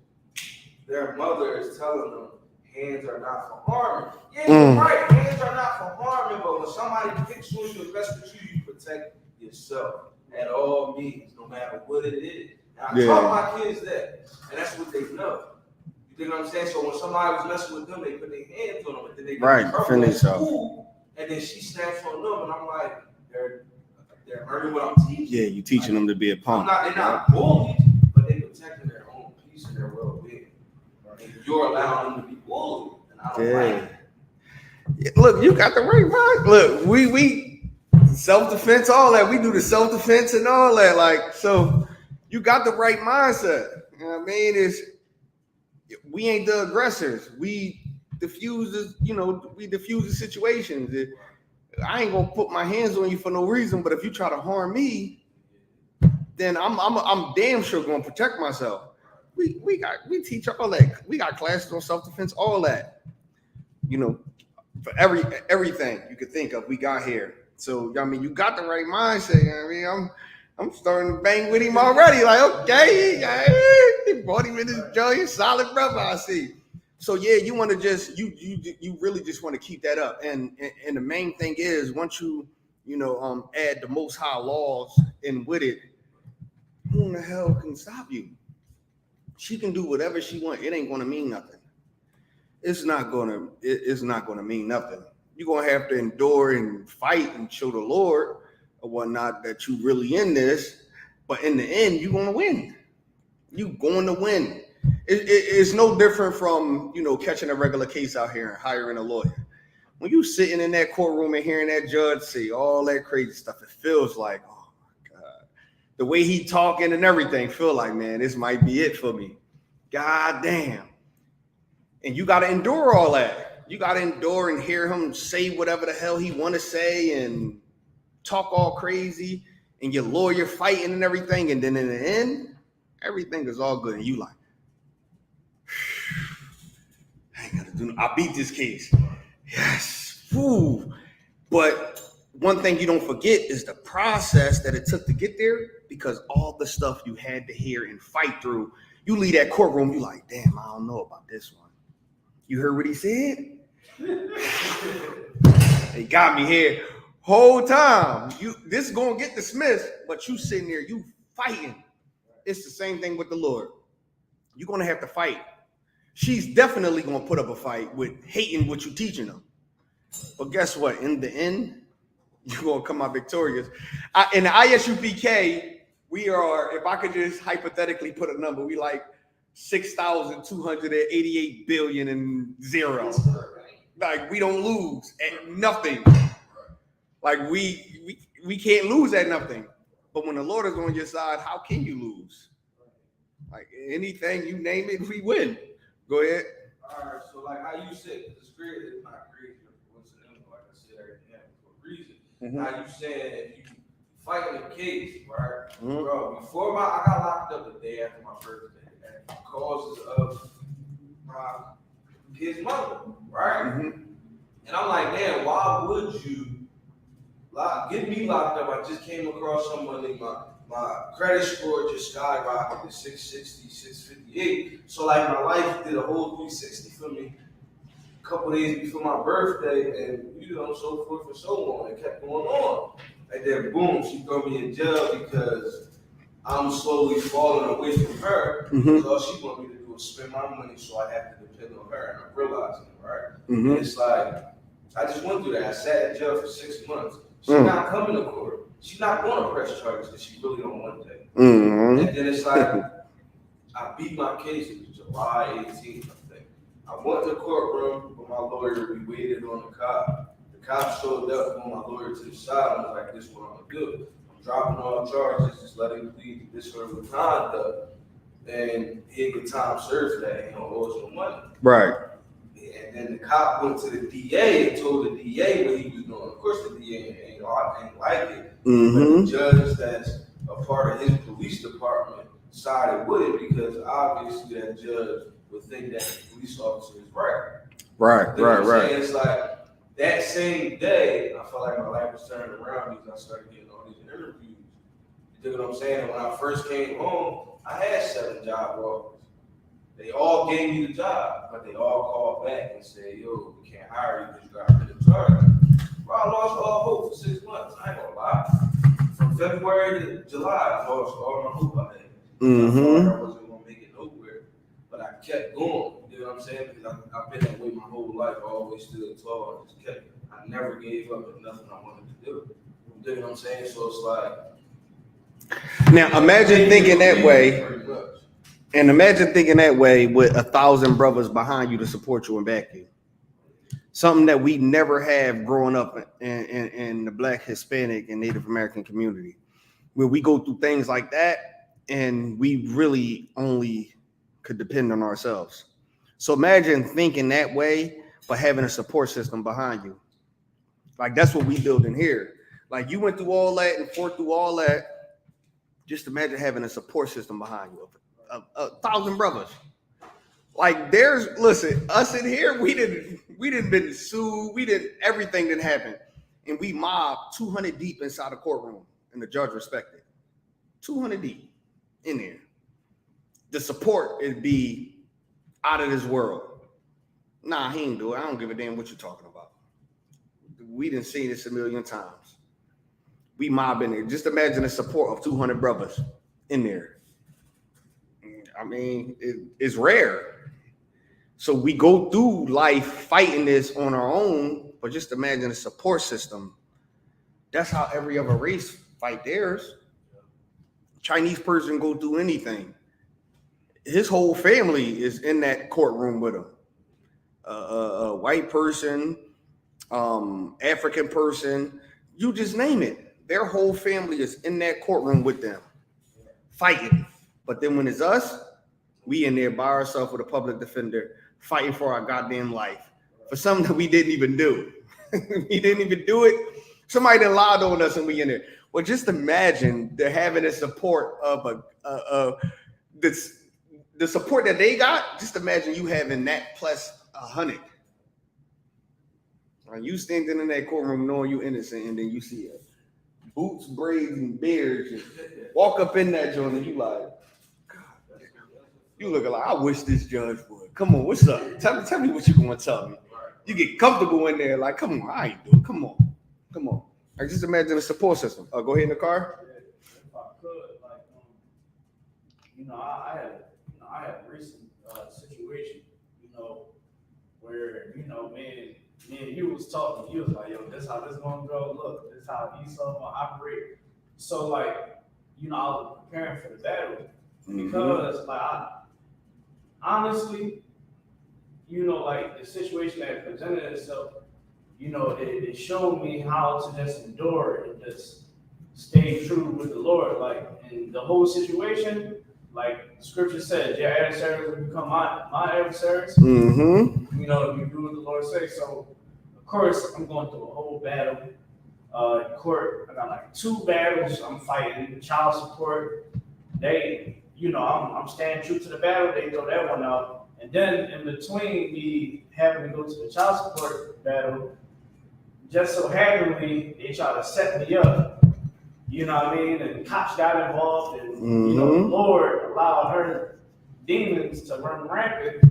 their mother is telling them hands are not for harming. Yeah, you're right. Hands are not for harming, but when somebody picks on you, mess with you, you protect yourself at all means, no matter what it is. And I taught my kids that, and that's what they know. You know what I'm saying? So when somebody was messing with them, they put their hands on them, and then they get in trouble at school, and then she snaps on them, and I'm like, they're learning what I'm teaching. Yeah, you teaching them to be a punk. They're not bullied, but they're protecting their own peace and their well-being. And you're allowing them to be bullied, and I don't like it. Yeah, look, you got the right mind. Look, we self-defense, all that. We do the self-defense and all that. Like, so you got the right mindset. You know what I mean? We ain't the aggressors. We diffuse the situations. I ain't gonna put my hands on you for no reason, but if you try to harm me, then I'm damn sure gonna protect myself. We teach all that. We got classes on self-defense, all that. You know, for everything you could think of, we got here. So I mean, you got the right mindset. I mean, I'm starting to bang with him already. Like, okay, he brought him in his joint, solid brother, I see. So yeah, you want to just you really just want to keep that up. And the main thing is, once you add the Most High laws in with it, who in the hell can stop you? She can do whatever she wants. It ain't gonna mean nothing. It's not gonna mean nothing. You're gonna have to endure and fight and show the Lord or whatnot that you really in this, but in the end, you're gonna win. You're going to win. It's no different from catching a regular case out here and hiring a lawyer. When you sitting in that courtroom and hearing that judge say all that crazy stuff, it feels like, oh my God, the way he talking and everything, feel like, man, this might be it for me. God damn. And you got to endure all that. You got to endure and hear him say whatever the hell he want to say and talk all crazy, and your lawyer fighting and everything. And then in the end, everything is all good. And you like, I beat this case. Yes. Woo. But one thing you don't forget is the process that it took to get there, because all the stuff you had to hear and fight through, you leave that courtroom, you like, damn, I don't know about this one. You heard what he said? They got me here. Whole time, this is gonna get dismissed, but you sitting there, you fighting. It's the same thing with the Lord. You're gonna have to fight. She's definitely gonna put up a fight with hating what you're teaching them. But guess what? In the end, you're gonna come out victorious. In the ISUPK, we are, if I could just hypothetically put a number, we like 6,288 billion and zero. Like, we don't lose at nothing. Like, we can't lose at nothing. But when the Lord is on your side, how can you lose? Like, anything you name it, we win. Go ahead. All right, so like how you said, the spirit is not crazy or coincidental. Like I said, everything happens for a reason. Now you said if you fighting a case, right? Bro, before I got locked up the day after my birthday, and causes of my kid's mother, right? And I'm like, man, why would you get me locked up? I just came across somebody, my credit score just skyrocketed to 660, 658. So like my life did a whole 360 for me a couple days before my birthday, and so forth and so on. It kept going on. And then boom, she threw me in jail because I'm slowly falling away from her because all she want me to do is spend my money, so I have to depend on her, and I'm realizing it, right? And it's like, I just went through that. I sat in jail for 6 months. She's not coming to court. She's not going to press charges because she really don't want that. And then it's like, I beat my case. It was July 18th, I think. I went to the courtroom with my lawyer. We waited on the cop. The cop showed up, pulled my lawyer to the side, and was like, "This is what I'm gonna do. I'm dropping all charges, just let him plead disorderly conduct, and he'll get time served for that. He don't owe us no money." Right. And then the cop went to the DA and told the DA what he was doing. Of course, the DA ain't like it. But the judge that's a part of his police department sided with it because obviously that judge would think that the police officer is right. Right. It's like that same day, I felt like my life was turning around because I started getting all these interviews. You dig what I'm saying? And when I first came home, I had 7 job offers. They all gave me the job, but they all called back and said, "Yo, we can't hire you because you got rid of charges." Bro, I lost all hope for 6 months. I ain't gonna lie. From February to July, I lost all my hope I had. I thought I wasn't gonna make it nowhere, but I kept going. You know what I'm saying? Because I've been that way my whole life. I always stood tall. I just kept. I never gave up at nothing I wanted to do. You know what I'm saying? So it's like. Now imagine thinking that way. And imagine thinking that way with 1,000 brothers behind you to support you and back you. Something that we never have growing up in the Black, Hispanic, and Native American community, where we go through things like that and we really only could depend on ourselves. So imagine thinking that way, but having a support system behind you. Like that's what we build in here. Like you went through all that and fought through all that. Just imagine having a support system behind you. 1,000 brothers. Like listen, us in here, we didn't been sued, everything didn't happen. And we mobbed 200 deep inside the courtroom and the judge respected. 200 deep in there. The support would be out of this world. Nah, he ain't do it. I don't give a damn what you're talking about. We didn't see this a million times. We mobbing there. Just imagine the support of 200 brothers in there. I mean, it's rare. So we go through life fighting this on our own, but just imagine a support system. That's how every other race fight theirs. Chinese person go through anything. His whole family is in that courtroom with him. A white person, African person, you just name it. Their whole family is in that courtroom with them, fighting. But then when it's us, we in there by ourselves with a public defender fighting for our goddamn life for something that we didn't even do. We didn't even do it. Somebody done lied on us and we in there. Well, just imagine they're having the support of the support that they got. Just imagine you having that plus 100. Right, you standing in that courtroom knowing you innocent, and then you see it. Boots, braids, and beards, and walk up in that joint, and you like, God, you looking like, I wish this judge would. Come on, what's up? Tell me what you gonna tell me. You get comfortable in there, like, come on, I ain't doing. Come on. I just imagine a support system. Go ahead in the car. Yeah, if I could, like, I had a recent situation, where, man, he was talking. He was like, yo, this how this gonna go. Look, this how Isupk gonna operate. So, like, I was preparing for the battle because, like, honestly, like the situation that presented itself, it showed me how to just endure and just stay true with the Lord. Like, in the whole situation, like the scripture said, your adversaries will become my adversaries. If you do what the Lord says. So, of course, I'm going through a whole battle. In court, I got like 2 battles I'm fighting. Child support, I'm staying true to the battle. They throw that one out. And then in between me having to go to the child support battle, just so happenly, they try to set me up. You know what I mean? And cops got involved, and the Lord allowed her demons to run rampant.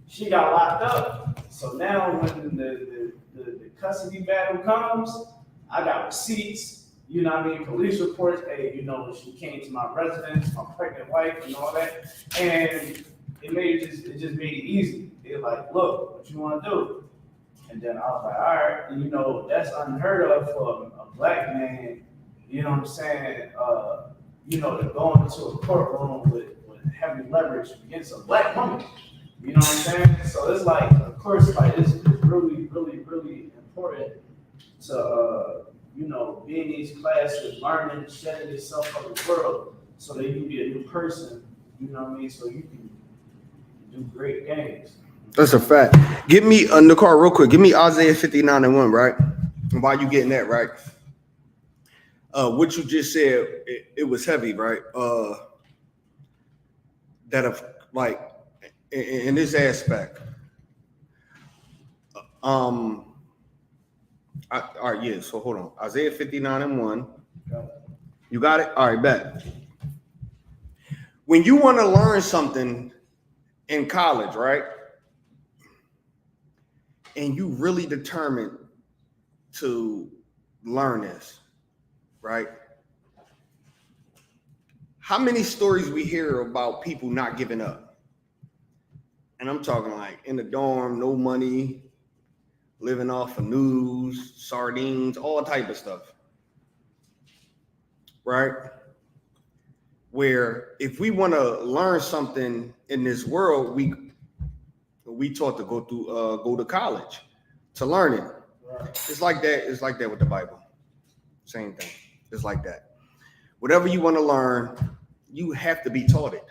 She got locked up. So now when the custody battle comes, I got receipts. you know what I mean, police reports, hey, you know, she came to my residence, my pregnant wife and all that. And it just made it easy. They're like, look, what you want to do? And then I was like, all right, and, you know, that's unheard of for a black man, you know what I'm saying, you know, to go into a courtroom with heavy leverage against a black woman. You know what I'm saying? So it's like, of course, like it's really, really, really important to, you know, be in these classes, learning, shedding yourself from the world so that you can be a new person, you know what I mean? So you can do great things. That's a fact. Give me the car real quick. Give me Isaiah 59:1, right? And while you getting that, right? What you just said, it was heavy, right? That of like in this aspect. All right, yeah. So hold on. Isaiah 59:1. You got it? All right, bet. When you want to learn something in college, right? And you really determined to learn this, right? How many stories we hear about people not giving up? And I'm talking like in the dorm, no money, living off of news, sardines, all type of stuff, right? Where if we want to learn something in this world, we taught to go to college to learn it. Right. It's like that. It's like that with the Bible. Same thing. It's like that. Whatever you want to learn, you have to be taught it.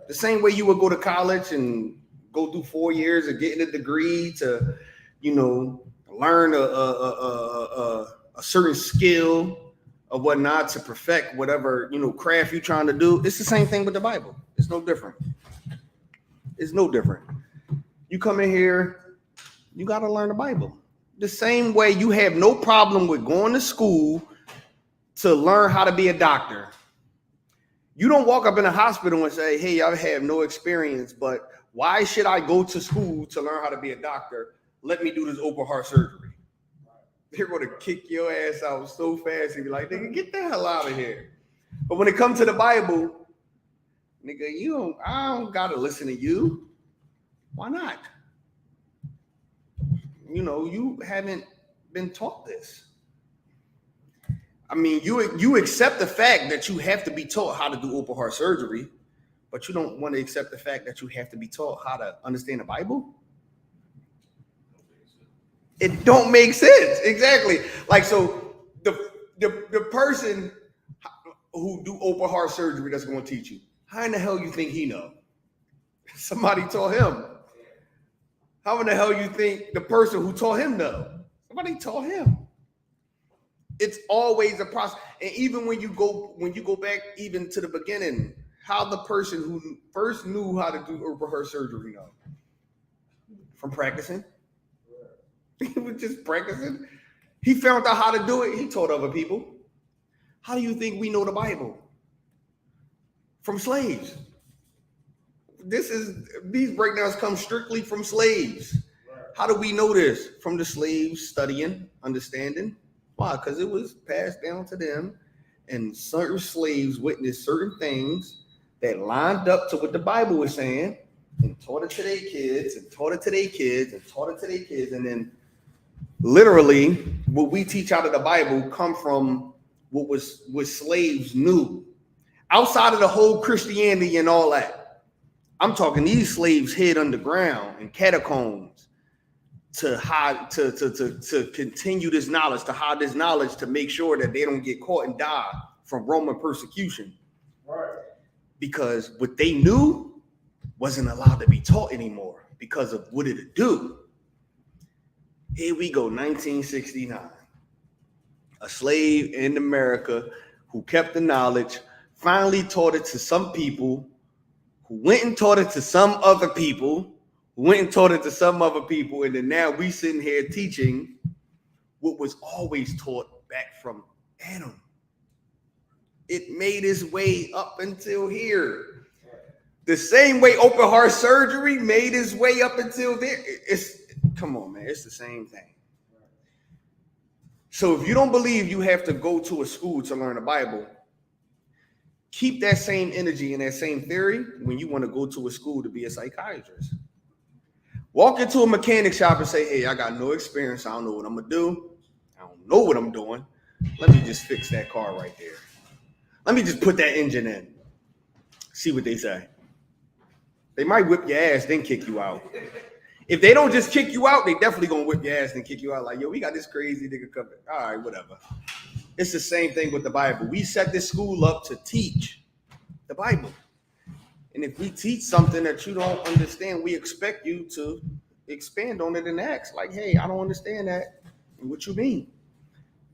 The same way you would go to college and go through 4 years of getting a degree to, you know, learn a certain skill or whatnot to perfect whatever, you know, craft you're trying to do. It's the same thing with the Bible. It's no different. It's no different. You come in here, you got to learn the Bible. The same way you have no problem with going to school to learn how to be a doctor. You don't walk up in a hospital and say, hey, I have no experience, but why should I go to school to learn how to be a doctor? Let me do this open heart surgery. They're going to kick your ass out so fast and be like, nigga, get the hell out of here. But when it comes to the Bible, nigga, I don't got to listen to you. Why not? You know, you haven't been taught this. I mean, you accept the fact that you have to be taught how to do open heart surgery, but you don't want to accept the fact that you have to be taught how to understand the Bible? It don't make sense. Exactly. Like, so the person who do open heart surgery that's going to teach you, how in the hell you think he know? Somebody taught him. How in the hell you think the person who taught him know? Somebody taught him. It's always a process. And even when you go back even to the beginning, how the person who first knew how to do open heart surgery know? From practicing. He was just practicing. He found out how to do it. He taught other people. How do you think we know the Bible? From slaves. These breakdowns come strictly from slaves. How do we know this? From the slaves studying, understanding. Why? Because it was passed down to them, and certain slaves witnessed certain things that lined up to what the Bible was saying, and taught it to their kids, and taught it to their kids, and taught it to their kids, and then literally what we teach out of the Bible come from what slaves knew. Outside of the whole Christianity and all that, I'm talking these slaves hid underground in catacombs to hide, to continue this knowledge, to hide this knowledge, to make sure that they don't get caught and die from Roman persecution. Right. Because what they knew wasn't allowed to be taught anymore because of what it'd do. Here we go, 1969. A slave in America who kept the knowledge, finally taught it to some people, who went and taught it to some other people, and then now we sitting here teaching what was always taught back from Adam. It made its way up until here. The same way open heart surgery made its way up until there. Come on, man, it's the same thing. So if you don't believe you have to go to a school to learn the Bible, keep that same energy and that same theory when you want to go to a school to be a psychiatrist. Walk into a mechanic shop and say, hey, I got no experience. I don't know what I'm going to do. I don't know what I'm doing. Let me just fix that car right there. Let me just put that engine in. See what they say. They might whip your ass, then kick you out. If they don't just kick you out, they definitely going to whip your ass and kick you out. Like, yo, we got this crazy nigga coming. All right, whatever. It's the same thing with the Bible. We set this school up to teach the Bible. And if we teach something that you don't understand, we expect you to expand on it and ask, like, hey, I don't understand that. What you mean?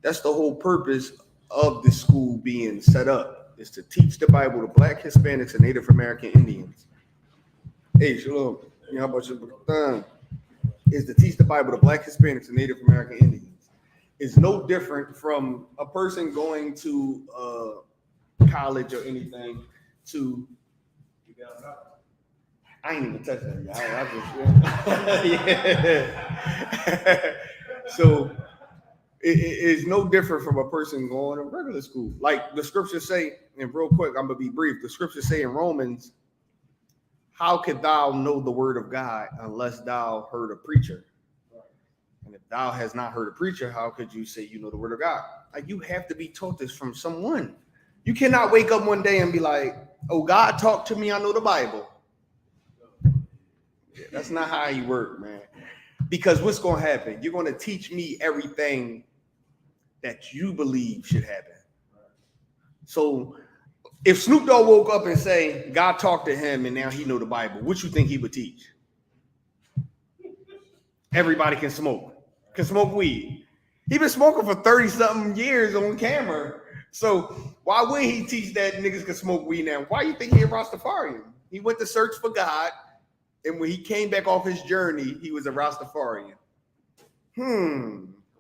That's the whole purpose of the school being set up, is to teach the Bible to Black, Hispanics, and Native American Indians. Hey, shalom. How about you? Is to teach the Bible to Black, Hispanics, and Native American Indians. It's no different from a person going to college or anything to. I ain't even touched that yet. Yeah. So it's no different from a person going to regular school. Like the scriptures say, and real quick, I'm gonna be brief. The scriptures say in Romans, how could thou know the word of God unless thou heard a preacher? And if thou has not heard a preacher, how could you say you know the word of God? Like you have to be taught this from someone. You cannot wake up one day and be like, oh, God talked to me, I know the Bible. Yeah, that's not how you work, man. Because what's going to happen? You're going to teach me everything that you believe should happen. So if Snoop Dogg woke up and say, God talked to him and now he know the Bible, what you think he would teach? Everybody can smoke weed. He been smoking for 30-something years on camera. So why would he teach that niggas can smoke weed now? Why you think he a Rastafarian? He went to search for God. And when he came back off his journey, he was a Rastafarian.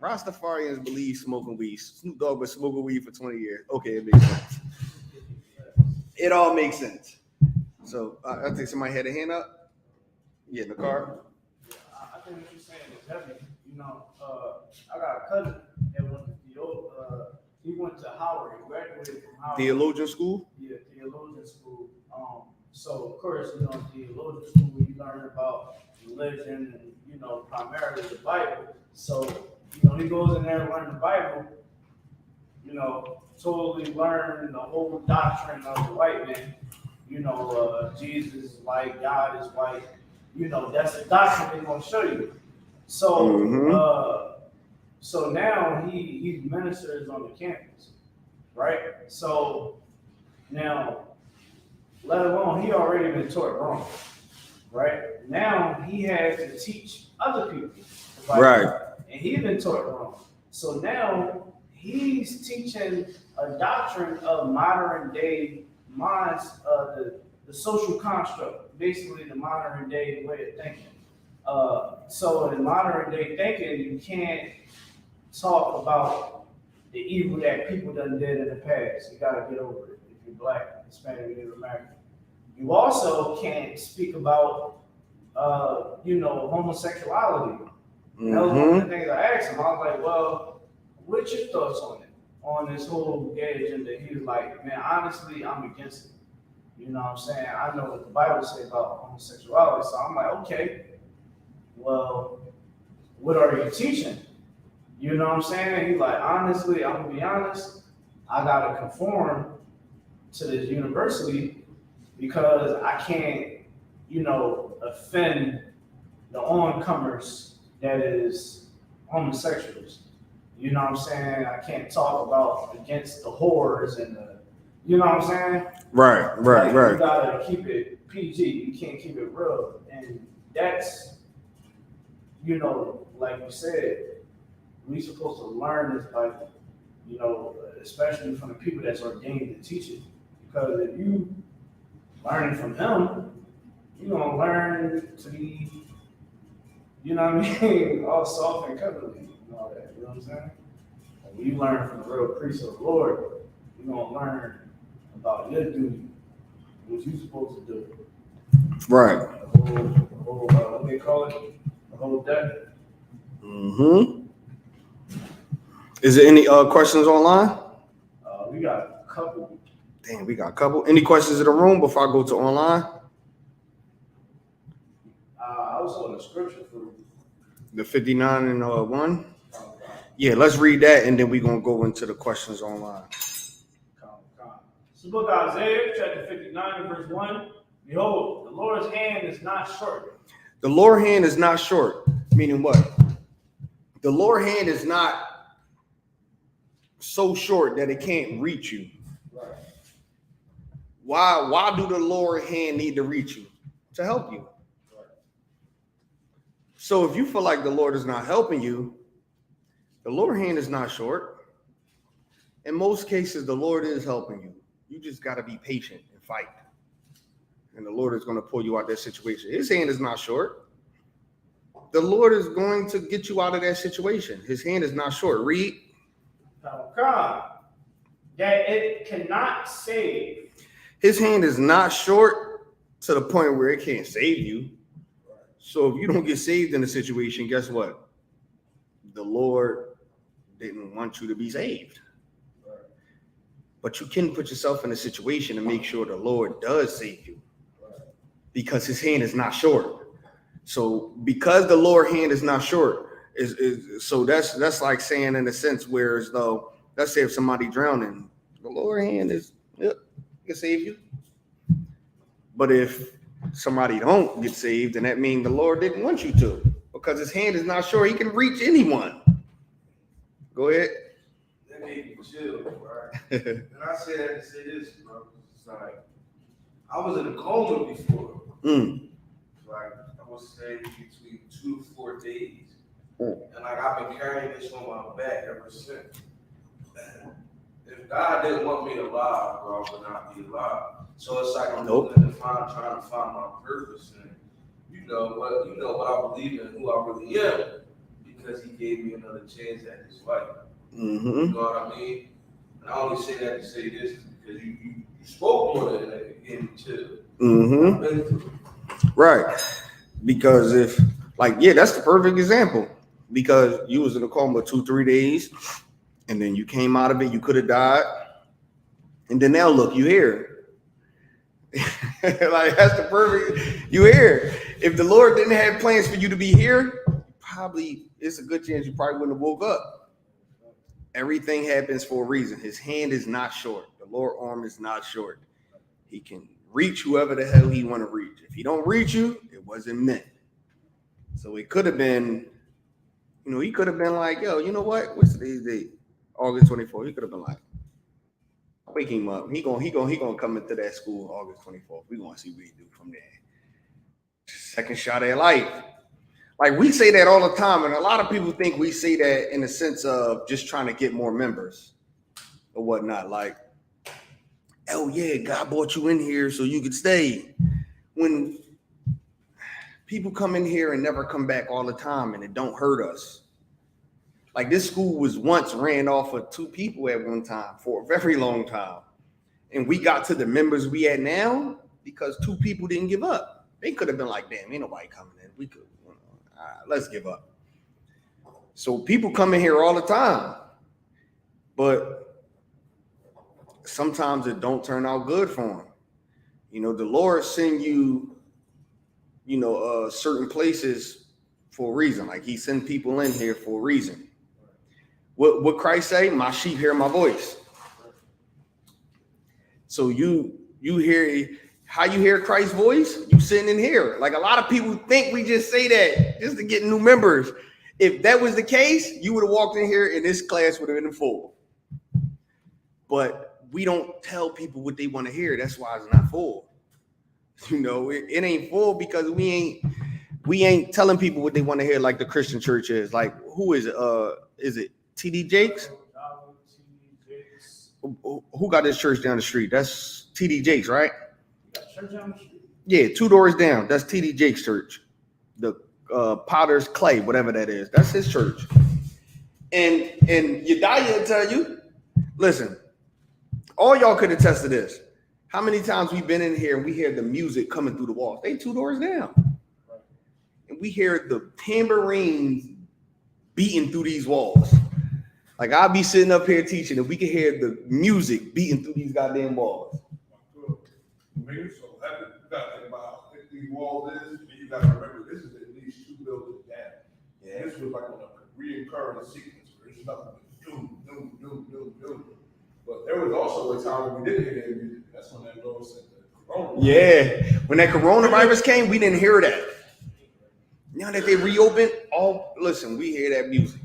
Rastafarians believe smoking weed. Snoop Dogg been smoking weed for 20 years. Okay, it makes sense. It all makes sense. So I think somebody had a hand up. Yeah, in the car. I think what you're saying is heavy. You know, I got a cousin that went to he went to Howard. He graduated from Howard. Theologian school? Yeah, theologian school. So of course, you know, theologian school, you learn about religion and, you know, primarily the Bible. So, you know, he goes in there and learns the Bible, you know, totally learn the whole doctrine of the white man. You know, Jesus is white, God is white. You know, that's the doctrine they're gonna show you. So so now he ministers on the campus, right? So now, let alone he already been taught wrong, right? Now he has to teach other people, right? And he's been taught wrong. So now he's teaching a doctrine of modern day minds, the social construct, basically the modern day way of thinking. So in modern day thinking, you can't talk about the evil that people done did in the past. You gotta get over it if you're Black, Hispanic, Native American. You also can't speak about, you know, homosexuality. That was one of the things I asked him. I was like, well, what's your thoughts on it? On this whole gay agenda? He was like, man, honestly, I'm against it. You know what I'm saying? I know what the Bible says about homosexuality. So I'm like, okay, well, what are you teaching? You know what I'm saying? He's like, honestly, I'm gonna be honest, I gotta conform to this university because I can't, you know, offend the oncomers that is homosexuals. You know what I'm saying? I can't talk about against the whores and the, you know what I'm saying? Right. You gotta keep it PG. You can't keep it real. And that's, you know, like you said, we supposed to learn this Bible, you know, especially from the people that's ordained to teach it. Because if you learn it from him, you're gonna learn to be, you know what I mean, all soft and cuddly and all that, you know what I'm saying? And when you learn from the real priest of the Lord, you're gonna learn about your duty, what you're supposed to do. Right. The whole what they call it? The whole debt. Is there any questions online? We got a couple. Damn, we got a couple. Any questions in the room before I go to online? I was on the scripture for The 59 and 1? Yeah, let's read that and then we're going to go into the questions online. It's the book of Isaiah, chapter 59 and verse 1. Behold, the Lord's hand is not short. The Lord's hand is not short. Meaning what? The Lord's hand is not so short that it can't reach you. Right. Why do the Lord's hand need to reach you? To help you. Right. So if you feel like the Lord is not helping you, the Lord's hand is not short. In most cases, the Lord is helping you. You just got to be patient and fight. And the Lord is going to pull you out of that situation. His hand is not short. The Lord is going to get you out of that situation. His hand is not short. Read. That it cannot save. His hand is not short to the point where it can't save you. So if you don't get saved in a situation, guess what? The Lord didn't want you to be saved. But you can put yourself in a situation and make sure the Lord does save you. Because his hand is not short. So because the Lord's hand is not short, so that's like saying in a sense where as though, let's say if somebody drowning, the Lord's hand is, yep, can save you. But if somebody don't get saved, then that means the Lord didn't want you to, because his hand is not short. He can reach anyone. Go ahead. That made me chill, right? And I say that to say this, bro. It's like, I was in a coma before. Like, I would say between 2 to 4 days. And like, I've been carrying this on my back ever since. If God didn't want me alive, bro, I would not be alive. So it's like I'm trying to find my purpose. And you know what I believe in, who I really am, because he gave me another chance at this life. You know what I mean? And I only say that to say this because you spoke more than that. It gave me chill. I've been through it. Right. Because if, like, yeah, that's the perfect example. Because you was in a coma 2-3 days, and then you came out of it, you could have died. And then now look, you here. Like, that's the perfect, you here. If the Lord didn't have plans for you to be here, probably, it's a good chance you probably wouldn't have woke up. Everything happens for a reason. His hand is not short. The Lord's arm is not short. He can reach whoever the hell he want to reach. If he don't reach you, it wasn't meant. So it could have been, he could have been like, yo, you know what? What's today's date? August 24th. He could have been like, wake him up. He gonna come into that school August 24th. We gonna see what he do from there. Second shot at life. Like, we say that all the time, and a lot of people think we say that in the sense of just trying to get more members or whatnot. Like, oh yeah, God brought you in here so you could stay. When people come in here and never come back all the time, and it don't hurt us. Like, this school was once ran off of 2 people at one time for a very long time. And we got to the members we at now because 2 people didn't give up. They could have been like, damn, ain't nobody coming in. We could, let's give up. So people come in here all the time, but sometimes it don't turn out good for them. The Lord send you, certain places for a reason. Like, he send people in here for a reason. What Christ say? My sheep hear my voice. So you hear, how you hear Christ's voice? You sitting in here. Like, a lot of people think we just say that just to get new members. If that was the case, you would have walked in here and this class would have been full. But we don't tell people what they want to hear. That's why it's not full. It ain't full because we ain't telling people what they want to hear like the Christian church is. Like, who is it? Is it TD Jakes? Who got this church down the street? That's TD Jakes, right? Church down the street? Yeah, 2 doors down. That's TD Jakes' church. The Potter's Clay, whatever that is. That's his church. And Yediah will tell you, listen, all y'all could attest to this. How many times we've been in here and we hear the music coming through the walls? They 2 doors down. And we hear the tambourines beating through these walls. Like I'll be sitting up here teaching, and we can hear the music beating through these goddamn walls. So you got to think about these walls is, and you got to remember this is at least 2 buildings down. Yeah, this was like on a reoccurring sequence where it's nothing but doom. But there was also a time when we didn't hear that music. That's when that Lord said the coronavirus. Yeah, when that coronavirus came, we didn't hear that. Now that they reopened, listen, we hear that music.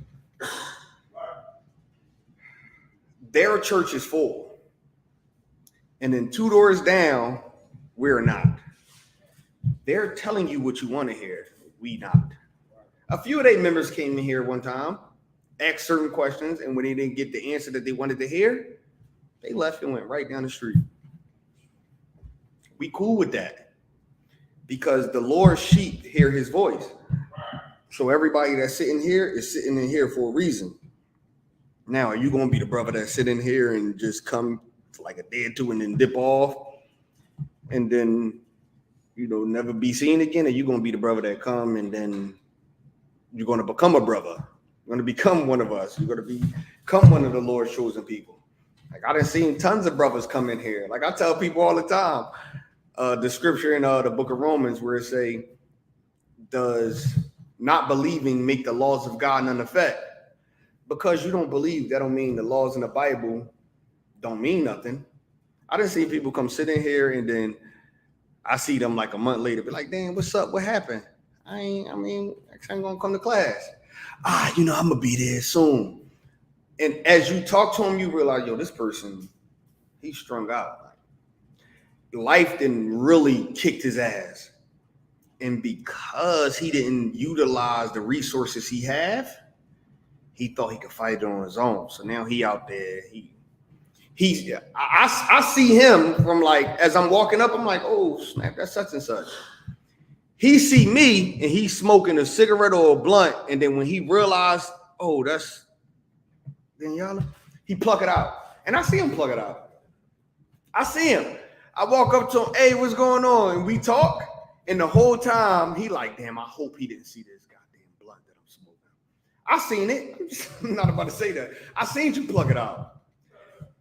Their church is full. And then 2 doors down, we're not. They're telling you what you want to hear. We not. A few of their members came in here one time, asked certain questions, and when they didn't get the answer that they wanted to hear, they left and went right down the street. We cool with that because the Lord's sheep hear his voice. So everybody that's sitting here is sitting in here for a reason. Now, are you going to be the brother that sit in here and just come like a day or two and then dip off and then, never be seen again? Or you going to be the brother that come and then you're going to become a brother? You're going to become one of us. You're going to become one of the Lord's chosen people. Like I done seen tons of brothers come in here. Like I tell people all the time, the scripture in the book of Romans where it say, does not believing make the laws of God none effect? Because you don't believe, that don't mean the laws in the Bible don't mean nothing. I done seen people come sit in here and then I see them like a month later, be like, damn, what's up? What happened? I ain't gonna come to class. I'm gonna be there soon. And as you talk to him, you realize, yo, this person, he's strung out. Life didn't really kicked his ass. And because he didn't utilize the resources he have, he thought he could fight it on his own. So now he out there. I see him from like, as I'm walking up, I'm like, oh, snap, that's such and such. He see me and he's smoking a cigarette or a blunt. And then when he realized, oh, that's Daniela, he pluck it out. And I see him plug it out. I see him. I walk up to him, hey, what's going on? And we talk. And the whole time, he like, damn, I hope he didn't see this goddamn blunt that I'm smoking. I seen it. I'm not about to say that. I seen you plug it out.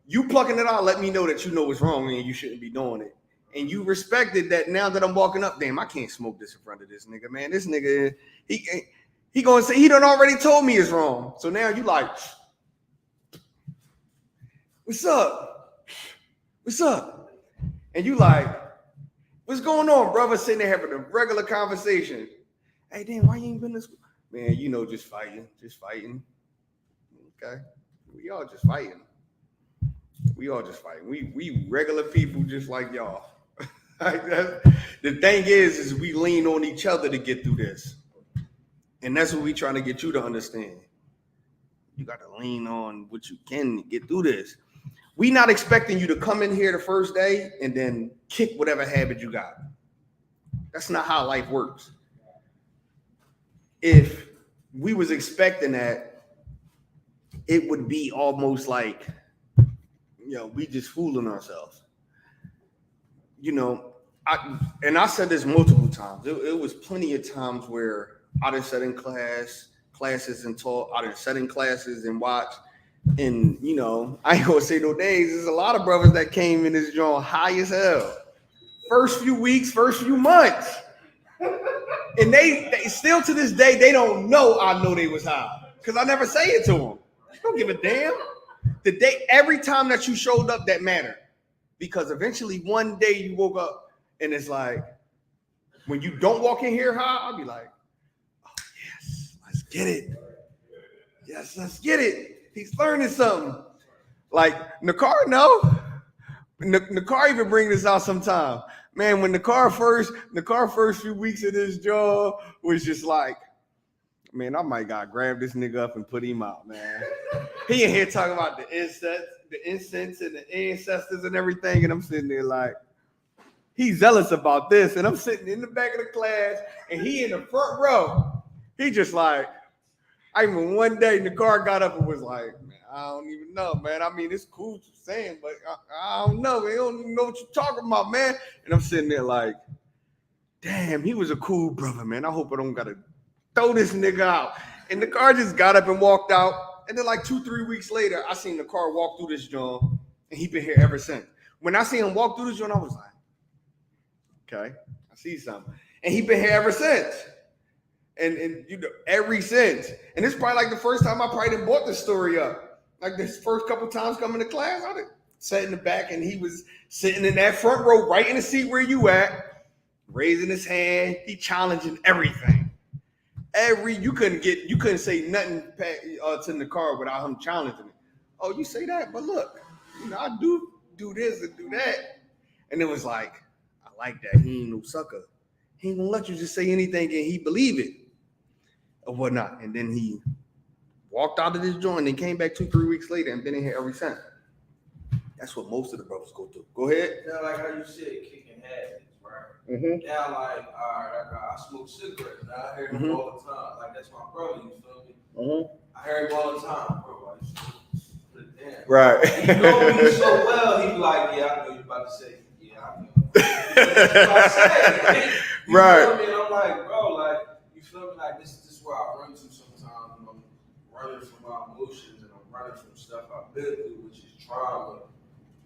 You plucking it out, let me know that you know what's wrong and you shouldn't be doing it. And you respected that now that I'm walking up, damn, I can't smoke this in front of this nigga, man. This nigga, he gonna say, he done already told me it's wrong. So now you like, what's up? What's up? And you like, what's going on, brother? Sitting there having a regular conversation. Hey, damn, why you ain't been to school? Man, just fighting. Okay? We all just fighting. We regular people just like y'all. The thing is we lean on each other to get through this. And that's what we trying to get you to understand. You got to lean on what you can to get through this. We not expecting you to come in here the first day and then kick whatever habit you got. That's not how life works. If we was expecting that, it would be almost like, we just fooling ourselves. I said this multiple times. It was plenty of times where I done sat in classes and taught. I done sat in classes and watched. And, I ain't gonna say no days. There's a lot of brothers that came in this joint high as hell. First few weeks, first few months. And they still to this day, they don't know I know they was high. Because I never say it to them. I don't give a damn. Every time that you showed up, that mattered. Because eventually one day you woke up and it's like, when you don't walk in here high, I'll be like, oh, yes, let's get it. Yes, let's get it. He's learning something. Like Nakar, no. Nakar even bring this out sometime. Man, when Nakar first few weeks of this job was just like, man, I might gotta grab this nigga up and put him out, man. He in here talking about the incense and the ancestors and everything, and I'm sitting there like, he's zealous about this, and I'm sitting in the back of the class, and he in the front row. He just like, I remember one day the car got up and was like, man, I don't even know, man. I mean, it's cool what you're saying, but I don't know. Man. I don't even know what you're talking about, man. And I'm sitting there like, damn, he was a cool brother, man. I hope I don't got to throw this nigga out. And the car just got up and walked out. And then like 2-3 weeks later, I seen the car walk through this joint, and he been here ever since. When I see him walk through this joint, I was like, okay, I see something. And he been here ever since. And you know, ever since. And it's probably like the first time I probably done brought this story up. Like this first couple times coming to class, I sat in the back and he was sitting in that front row, right in the seat where you at, raising his hand. He challenging everything. You couldn't say nothing to the car without him challenging it. Oh, you say that, but look, you know, I do this and do that. And it was like, I like that. He ain't no sucker. He ain't gonna let you just say anything and he believe it or whatnot. And then he walked out of this joint and came back 2-3 weeks later and been in here ever since. That's what most of the brothers go through. Go ahead. Now, like how you said, kicking habits, right? Mm-hmm. Now, like, all right, I smoke cigarettes. Now I hear him all the time. Like, that's my brother, you feel me? Mm-hmm. I hear him all the time, bro. I used to put it down. Right. And you know me so well, he be like, yeah, I know you about to say, yeah, I know. That's what I say. You Right. feel me? And I'm like, bro, like, you feel me? Like, this is where I run to sometimes when I'm running from my emotions and I'm running from stuff I've been through, which is trauma.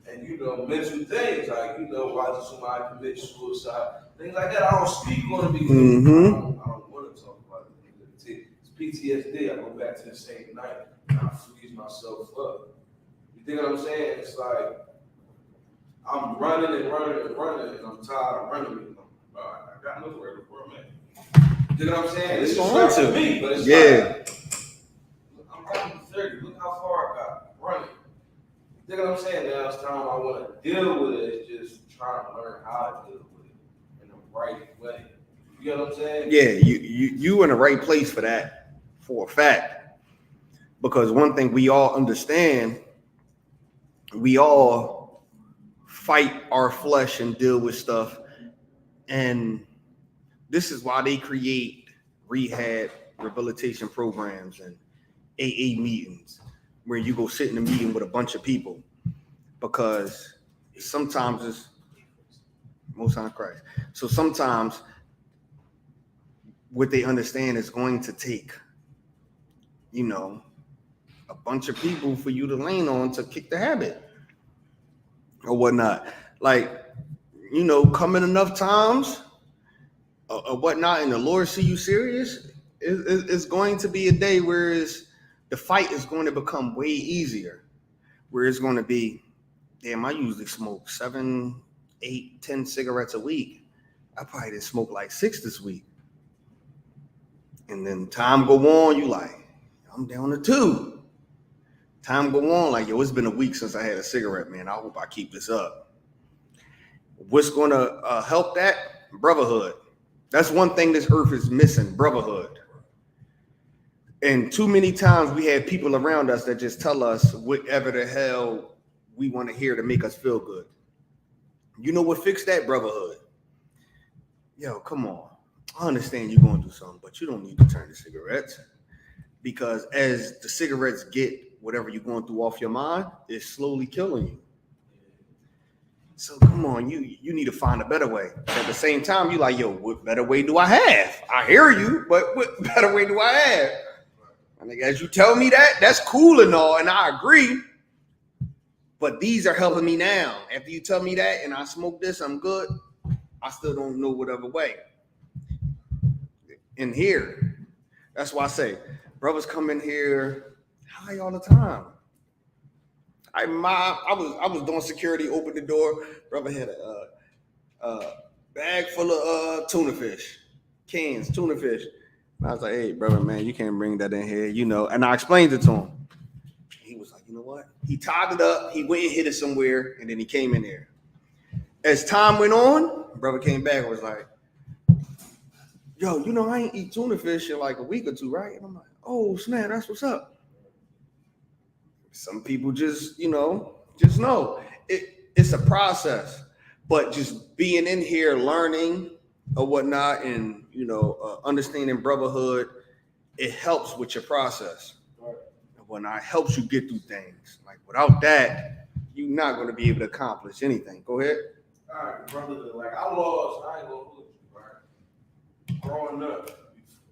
And, you know, mental things, like, you know, watching somebody commit suicide, things like that. I don't speak on it because I don't want to talk about it. It's PTSD. I go back to the same night and I freeze myself up. You think what I'm saying? It's like, I'm running and running and running, and I'm tired of running. I got nowhere to go, man. You know what I'm saying? It's just to me, but it's like, I'm running 30. Look how far I got running. You know what I'm saying? Now it's time I want to deal with it. It's just trying to learn how to deal with it in the right way. You know what I'm saying? Yeah, you in the right place for that, for a fact. Because one thing we all understand, we all fight our flesh and deal with stuff. And this is why they create rehab, rehabilitation programs and AA meetings where you go sit in a meeting with a bunch of people, because sometimes it's most times Christ. So sometimes what they understand is going to take, you know, a bunch of people for you to lean on to kick the habit or whatnot. Like, you know, coming enough times or whatnot, and the Lord see you serious, it's going to be a day where the fight is going to become way easier, where it's going to be, damn, I usually smoke 7, 8, 10 cigarettes a week. I probably didn't smoke like 6 this week. And then time go on, you like, I'm down to 2. Time go on, like, yo, it's been a week since I had a cigarette, man. I hope I keep this up. What's going to help that? Brotherhood. That's one thing this earth is missing, brotherhood. And too many times we have people around us that just tell us whatever the hell we want to hear to make us feel good. You know what fixed that? Brotherhood. Yo, come on. I understand you're going to do something, but you don't need to turn to cigarettes, because as the cigarettes get whatever you're going through off your mind, it's slowly killing you. So come on, you need to find a better way. At the same time, you like, yo, what better way do I have? I hear you, but what better way do I have? I think as you tell me that, that's cool and all, and I agree. But these are helping me now. After you tell me that and I smoke this, I'm good. I still don't know what other way. In here, that's why I say, brothers come in here high all the time. I was doing security, opened the door. Brother had a bag full of tuna fish, cans, tuna fish. And I was like, hey, brother, man, you can't bring that in here, you know. And I explained it to him. He was like, you know what? He tied it up. He went and hid it somewhere, and then he came in there. As time went on, brother came back and was like, yo, you know, I ain't eat tuna fish in like a week or two, right? And I'm like, oh, snap, that's what's up. Some people just, you know, it's a process. But just being in here, learning or whatnot, and, you know, understanding brotherhood, it helps with your process. And whatnot, helps you get through things. Like, without that, you're not going to be able to accomplish anything. Go ahead. All right, brother, like I ain't gonna hold you, right? Growing up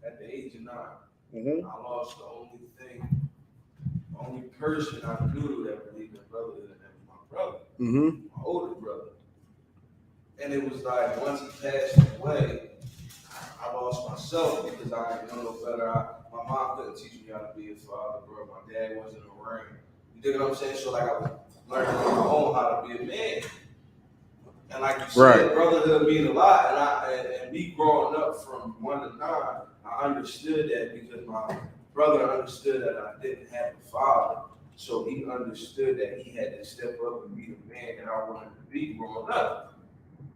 at the age of 9, I lost the only thing The only person I knew that believed in brotherhood, and that was my brother, my older brother. And it was like once he passed away, I lost myself because I didn't know no better. My mom couldn't teach me how to be a father, bro. My dad wasn't around. You dig what I'm saying? So like I was learning on my own how to be a man. And like you said, brotherhood means a lot. And me growing up from 1 to 9, I understood that because my brother understood that I didn't have a father. So he understood that he had to step up and be the man that I wanted to be growing up.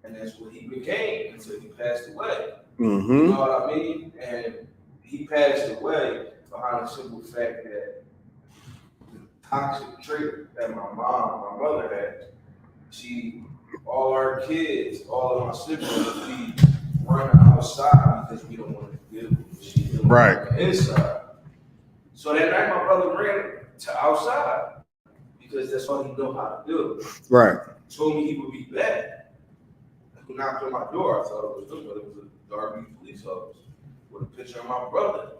And that's what he became until he passed away. You know what I mean? And he passed away behind the simple fact that the toxic trait that my mother had, all our kids, all of my siblings, we run outside because we don't want to deal with what she's doing on the inside. So that night my brother ran to outside because that's all he know how to do. Right. Told me he would be back. He knocked on my door. I thought it was him, but it was a Darby police officer with a picture of my brother.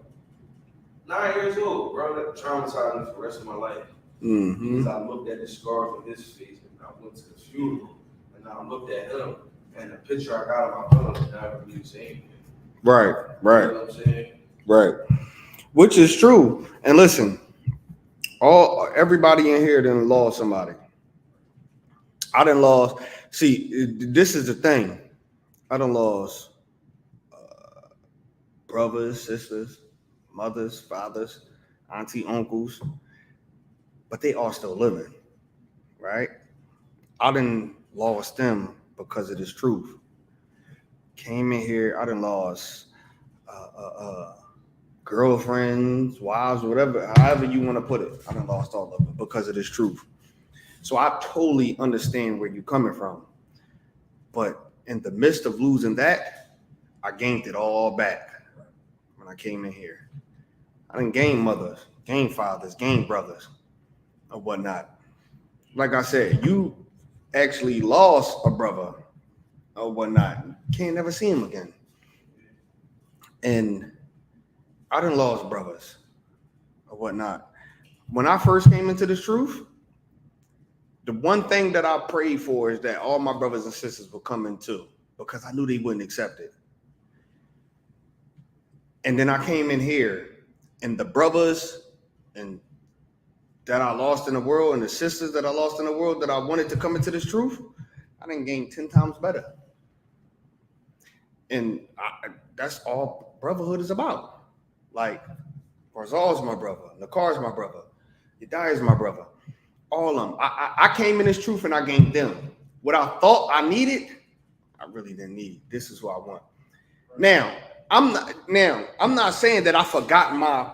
9 years old, bro. That traumatized me for the rest of my life. Because I looked at the scars on his face and I went to the funeral and I looked at him and the picture I got of my brother was never really the same. Right. You know what I'm saying? Right. Which is true. And listen, everybody in here done lost somebody. I done lost. See, this is the thing. I done lost brothers, sisters, mothers, fathers, auntie, uncles, but they are still living, right? I done lost them because of this truth. Came in here, I done lost girlfriends, wives, whatever, however you want to put it. I done lost all of it because of this truth. So I totally understand where you're coming from. But in the midst of losing that, I gained it all back when I came in here. I didn't gain mothers, gain fathers, gain brothers, or whatnot. Like I said, you actually lost a brother or whatnot. Can't never see him again. And I done lost brothers or whatnot. When I first came into this truth, the one thing that I prayed for is that all my brothers and sisters would come in too, because I knew they wouldn't accept it. And then I came in here, and the brothers and that I lost in the world and the sisters that I lost in the world that I wanted to come into this truth, I didn't gain 10 times better. And that's all brotherhood is about. Like, Barzal's my brother, Nakar's my brother, Yedai's my brother, all of them. I came in this truth and I gained them. What I thought I needed, I really didn't need. This is what I want. Now, I'm not saying that I forgot my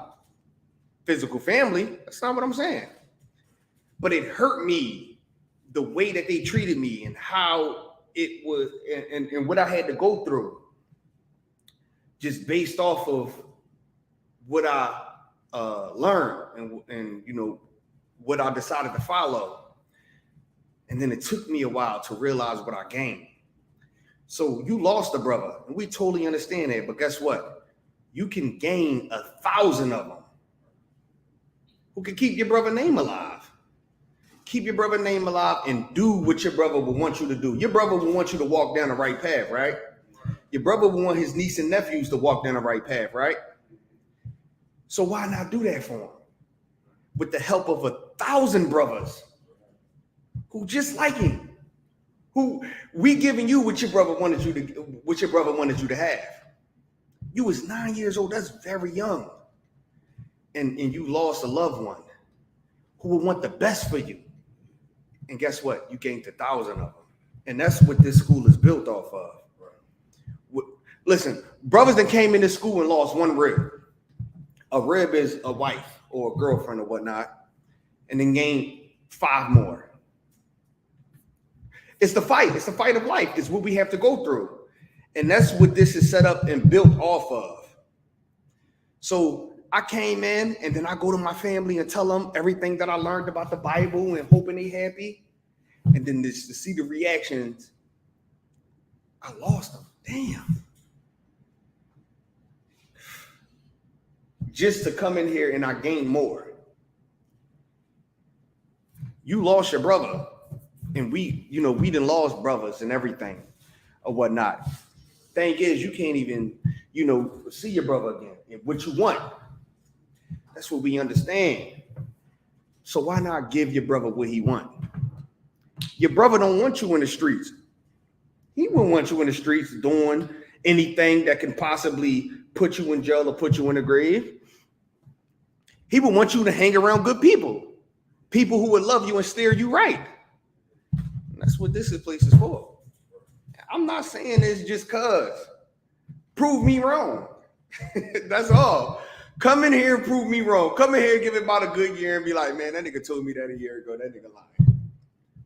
physical family. That's not what I'm saying. But it hurt me the way that they treated me and how it was and what I had to go through just based off of what I learned and you know what I decided to follow. And then it took me a while to realize what I gained. So you lost a brother, and we totally understand that. But guess what? You can gain 1,000 of them who can keep your brother's name alive. Keep your brother's name alive and do what your brother will want you to do. Your brother will want you to walk down the right path, right? Your brother will want his niece and nephews to walk down the right path, right? So why not do that for him? With the help of 1,000 brothers who just like him, who we giving you what your brother wanted you to have. You was 9 years old. That's very young. And you lost a loved one who would want the best for you. And guess what? You gained 1,000 of them. And that's what this school is built off of. Listen, brothers that came into school and lost one rib. A rib is a wife or a girlfriend or whatnot, and then gained 5 more. It's the fight. It's the fight of life. It's what we have to go through. And that's what this is set up and built off of. So I came in and then I go to my family and tell them everything that I learned about the Bible and hoping they happy. And then to see the reactions, I lost them. Damn. Just to come in here and I gained more. You lost your brother, and we done lost brothers and everything or whatnot. Thing is, you can't even, see your brother again. And what you want, that's what we understand. So why not give your brother what he want? Your brother don't want you in the streets. He wouldn't want you in the streets doing anything that can possibly put you in jail or put you in the grave. He would want you to hang around good people who would love you and steer you right. And that's what this place is for. I'm not saying this just cause. Prove me wrong. That's all. Come in here and prove me wrong. Come in here and give it about a good year and be like, man, that nigga told me that a year ago. That nigga lied.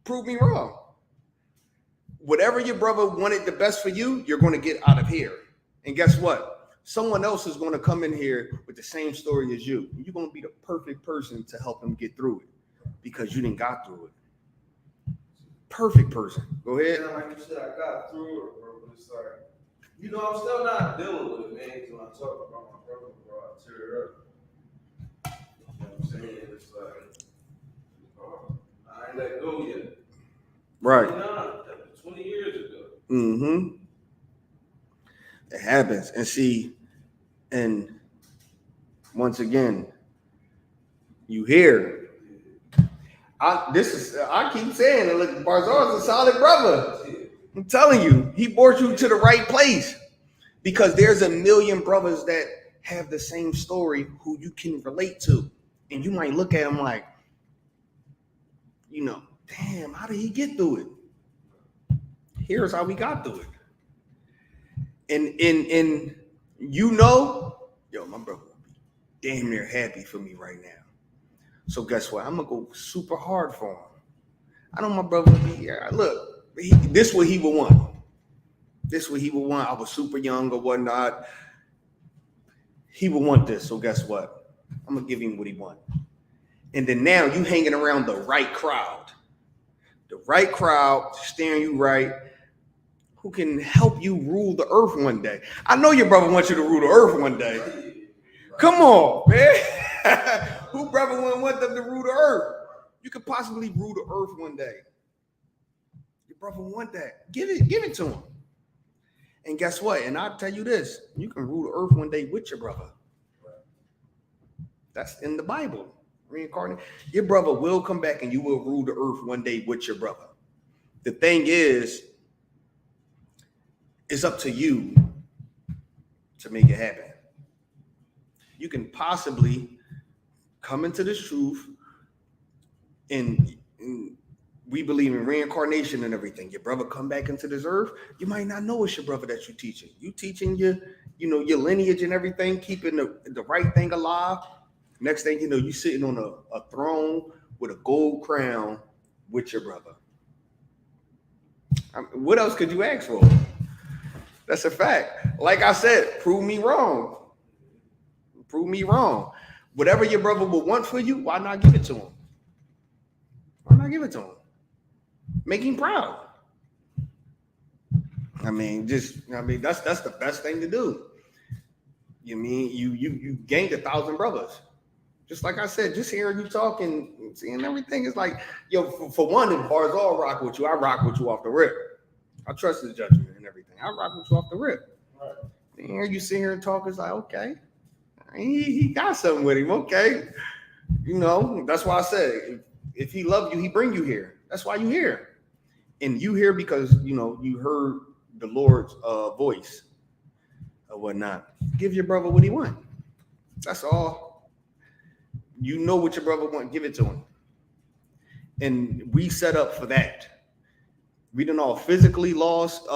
Prove me wrong. Whatever your brother wanted the best for you, you're going to get out of here. And guess what? Someone else is going to come in here with the same story as you. You're going to be the perfect person to help him get through it because you didn't got through it. Perfect person. Go ahead. Yeah, like you said, I got through it, bro. But it's like, I'm still not dealing with it, man. Because when I talk about my brother, bro, I tear it up. You know what I'm saying? It's like, I ain't let go yet. Right. 20 years ago. Mm-hmm. It happens. And see, and once again, you hear. I keep saying it. Look, Barzal's a solid brother. I'm telling you, he brought you to the right place because there's a million brothers that have the same story who you can relate to. And you might look at him like, damn, how did he get through it? Here's how we got through it. And my brother will be damn near happy for me right now. So guess what? I'm gonna go super hard for him. I know my brother will be here. Look, this what he would want. This what he would want. I was super young or whatnot. He would want this. So guess what? I'm gonna give him what he wants. And then now you hanging around the right crowd. The right crowd, staring you right, who can help you rule the earth one day. I know your brother wants you to rule the earth one day. Come on, man. Who brother wouldn't want them to rule the earth? You could possibly rule the earth one day. Your brother want that. Give it to him. And guess what? And I'll tell you this, you can rule the earth one day with your brother. That's in the Bible. Reincarnate. Your brother will come back and you will rule the earth one day with your brother. The thing is, it's up to you to make it happen. You can possibly come into this truth and we believe in reincarnation and everything. Your brother come back into this earth. You might not know it's your brother that you're teaching. You teaching your lineage and everything, keeping the right thing alive. Next thing you know, you sitting on a throne with a gold crown with your brother. What else could you ask for? That's a fact. Like I said, prove me wrong. Prove me wrong. Whatever your brother would want for you, why not give it to him? Why not give it to him? Make him proud. That's the best thing to do. You gained 1,000 brothers. Just like I said, just hearing you talk and seeing everything is like, for one, if Barzal rock with you, I rock with you off the rip. I trust his judgment and everything. I rock with you off the rip. Right. And here you sit here and talk, it's like, okay, he got something with him. Okay. That's why I said, if he loved you, he bring you here. That's why you here. And you here because, you heard the Lord's voice or whatnot. Give your brother what he want. That's all. You know what your brother want, give it to him. And we set up for that. We done all physically lost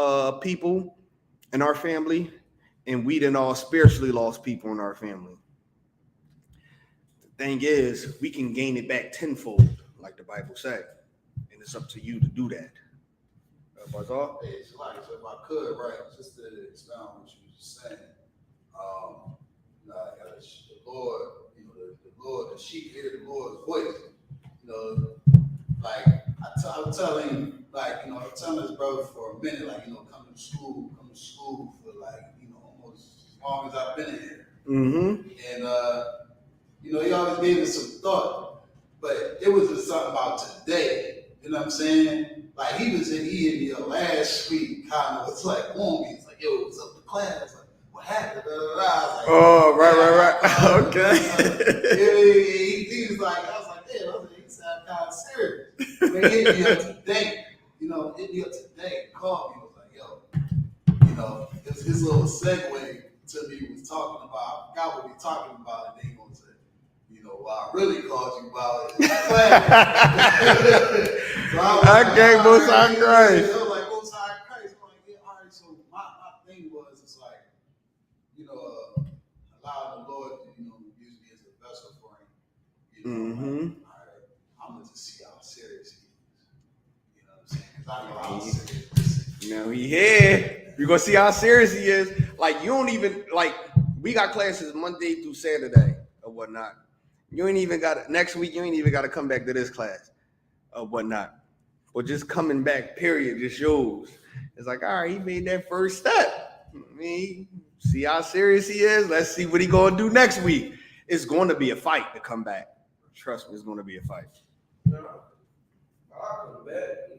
people in our family, and we done all spiritually lost people in our family. The thing is, we can gain it back tenfold, like the Bible said. And it's up to you to do that. Barzal? Hey, so if I could, right, just to expound what you were just saying, the Lord, the Lord, the sheep hear the Lord's voice. Like I'm telling, I'm telling this brother for a minute, come to school for almost as long as I've been here. Mm-hmm. And he always gave us some thought. But but it was just something about today. You know what I'm saying? Like he in the last week, kind of was like on me. It's like, yo, what's up to class? Like, what happened? Da, da, da. I was like, Oh, right. Okay. He was like, I was like, yeah, he sounded kind of serious. But he hit me up today. Called me, was like, yo, it was his little segue to me was talking about, I forgot what we talking about, and then he gonna say, what I really called you about is class. I gave Most High Christ. I was like, Most High Christ. I'm like, yeah, all right. So my thing was, it's like, allow the Lord to, use me as a vessel for him. All right, I'm gonna just see how serious he is. You know what I'm saying? Because I know how serious. Now he here. You're gonna see how serious he is. Like, you don't even, like, we got classes Monday through Saturday or whatnot. You ain't even got to, next week, you ain't even got to come back to this class or whatnot. Or just coming back, period, just shows. It's like, all right, he made that first step. I mean, see how serious he is? Let's see what he going to do next week. It's going to be a fight to come back. Trust me, it's going to be a fight. No, I'll come back,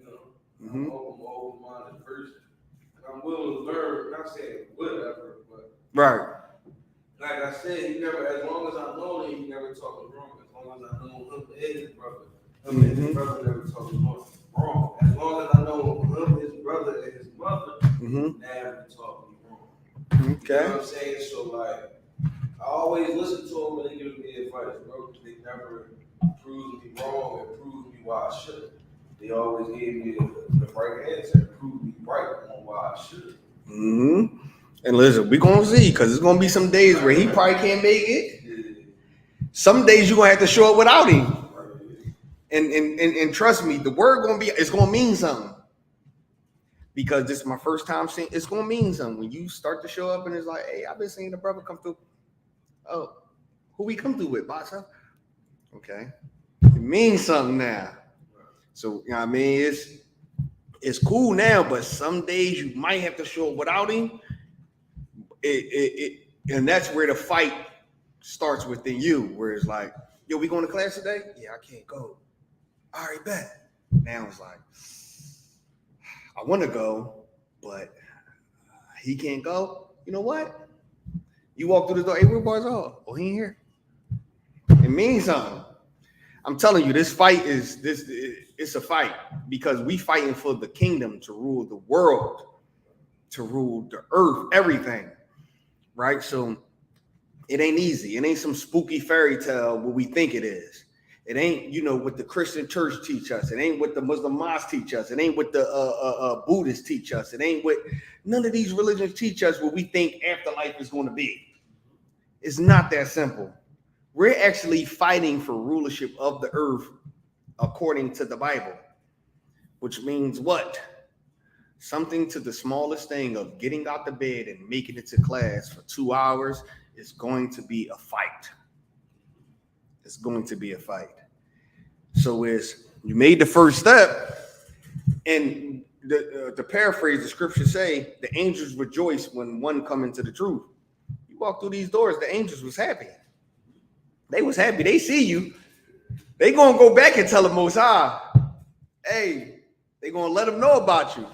I'm open-minded person. And I'm willing to learn, not saying whatever, but Right. like I said, he never, as long as I know him, he never talked wrong. As long as I know him and his brother, him and his brother never talked wrong. As long as I know him, his brother, and his mother, never talked me wrong. Okay. You know what I'm saying? So, like, I always listen to them when they give me advice, bro. They never proved me wrong and proved me why I shouldn't. They always gave me the right answer and proved me right on why I should. And listen, we're going to see, because there's going to be some days where he probably can't make it. Some days you're going to have to show up without him. And trust me, the word it's going to mean something. Because this is my first time seeing, it's going to mean something. When you start to show up and it's like, hey, I've been seeing the brother come through. Oh, who we come through with, Basa? Okay. It means something now. So, you know what I mean? It's cool now, but some days you might have to show up without him. And that's where the fight starts within you, where it's like, yo, we going to class today? Yeah, I can't go. All right, bet. Now it's like, I want to go, but he can't go. You know what? You walk through the door, hey, where boys are? Oh, he ain't here. It means something. I'm telling you, this fight it's a fight, because we fighting for the kingdom to rule the world, to rule the earth, everything. Right? So it ain't easy. It ain't some spooky fairy tale what we think it is. It ain't, what the Christian church teach us. It ain't what the Muslim mosque teach us. It ain't what the Buddhists teach us. It ain't what none of these religions teach us what we think afterlife is going to be. It's not that simple. We're actually fighting for rulership of the earth according to the Bible, which means what? Something to the smallest thing of getting out the bed and making it to class for 2 hours is going to be a fight. It's going to be a fight. So you made the first step, and to paraphrase the scripture say, the angels rejoice when one come into the truth. You walk through these doors, the angels was happy. They was happy. They see you. They gonna go back and tell the Most High, hey, they gonna let them know about you.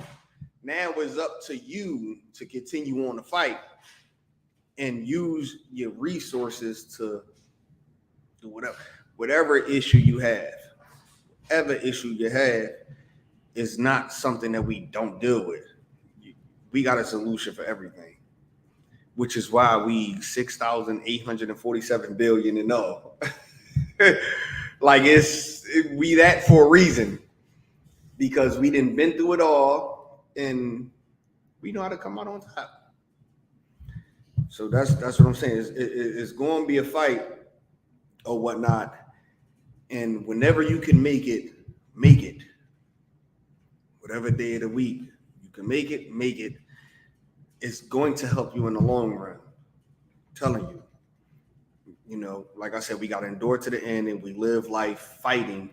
Now it's up to you to continue on the fight and use your resources to do whatever issue you have. Whatever issue you have is not something that we don't deal with. We got a solution for everything, which is why we 6,847 billion and all. Like we that for a reason, because we didn't been through it all and we know how to come out on top. So that's what I'm saying. It's going to be a fight or whatnot. And whenever you can make it. Whatever day of the week you can make it. It's going to help you in the long run. I'm telling you. Like I said, we got to endure to the end and we live life fighting,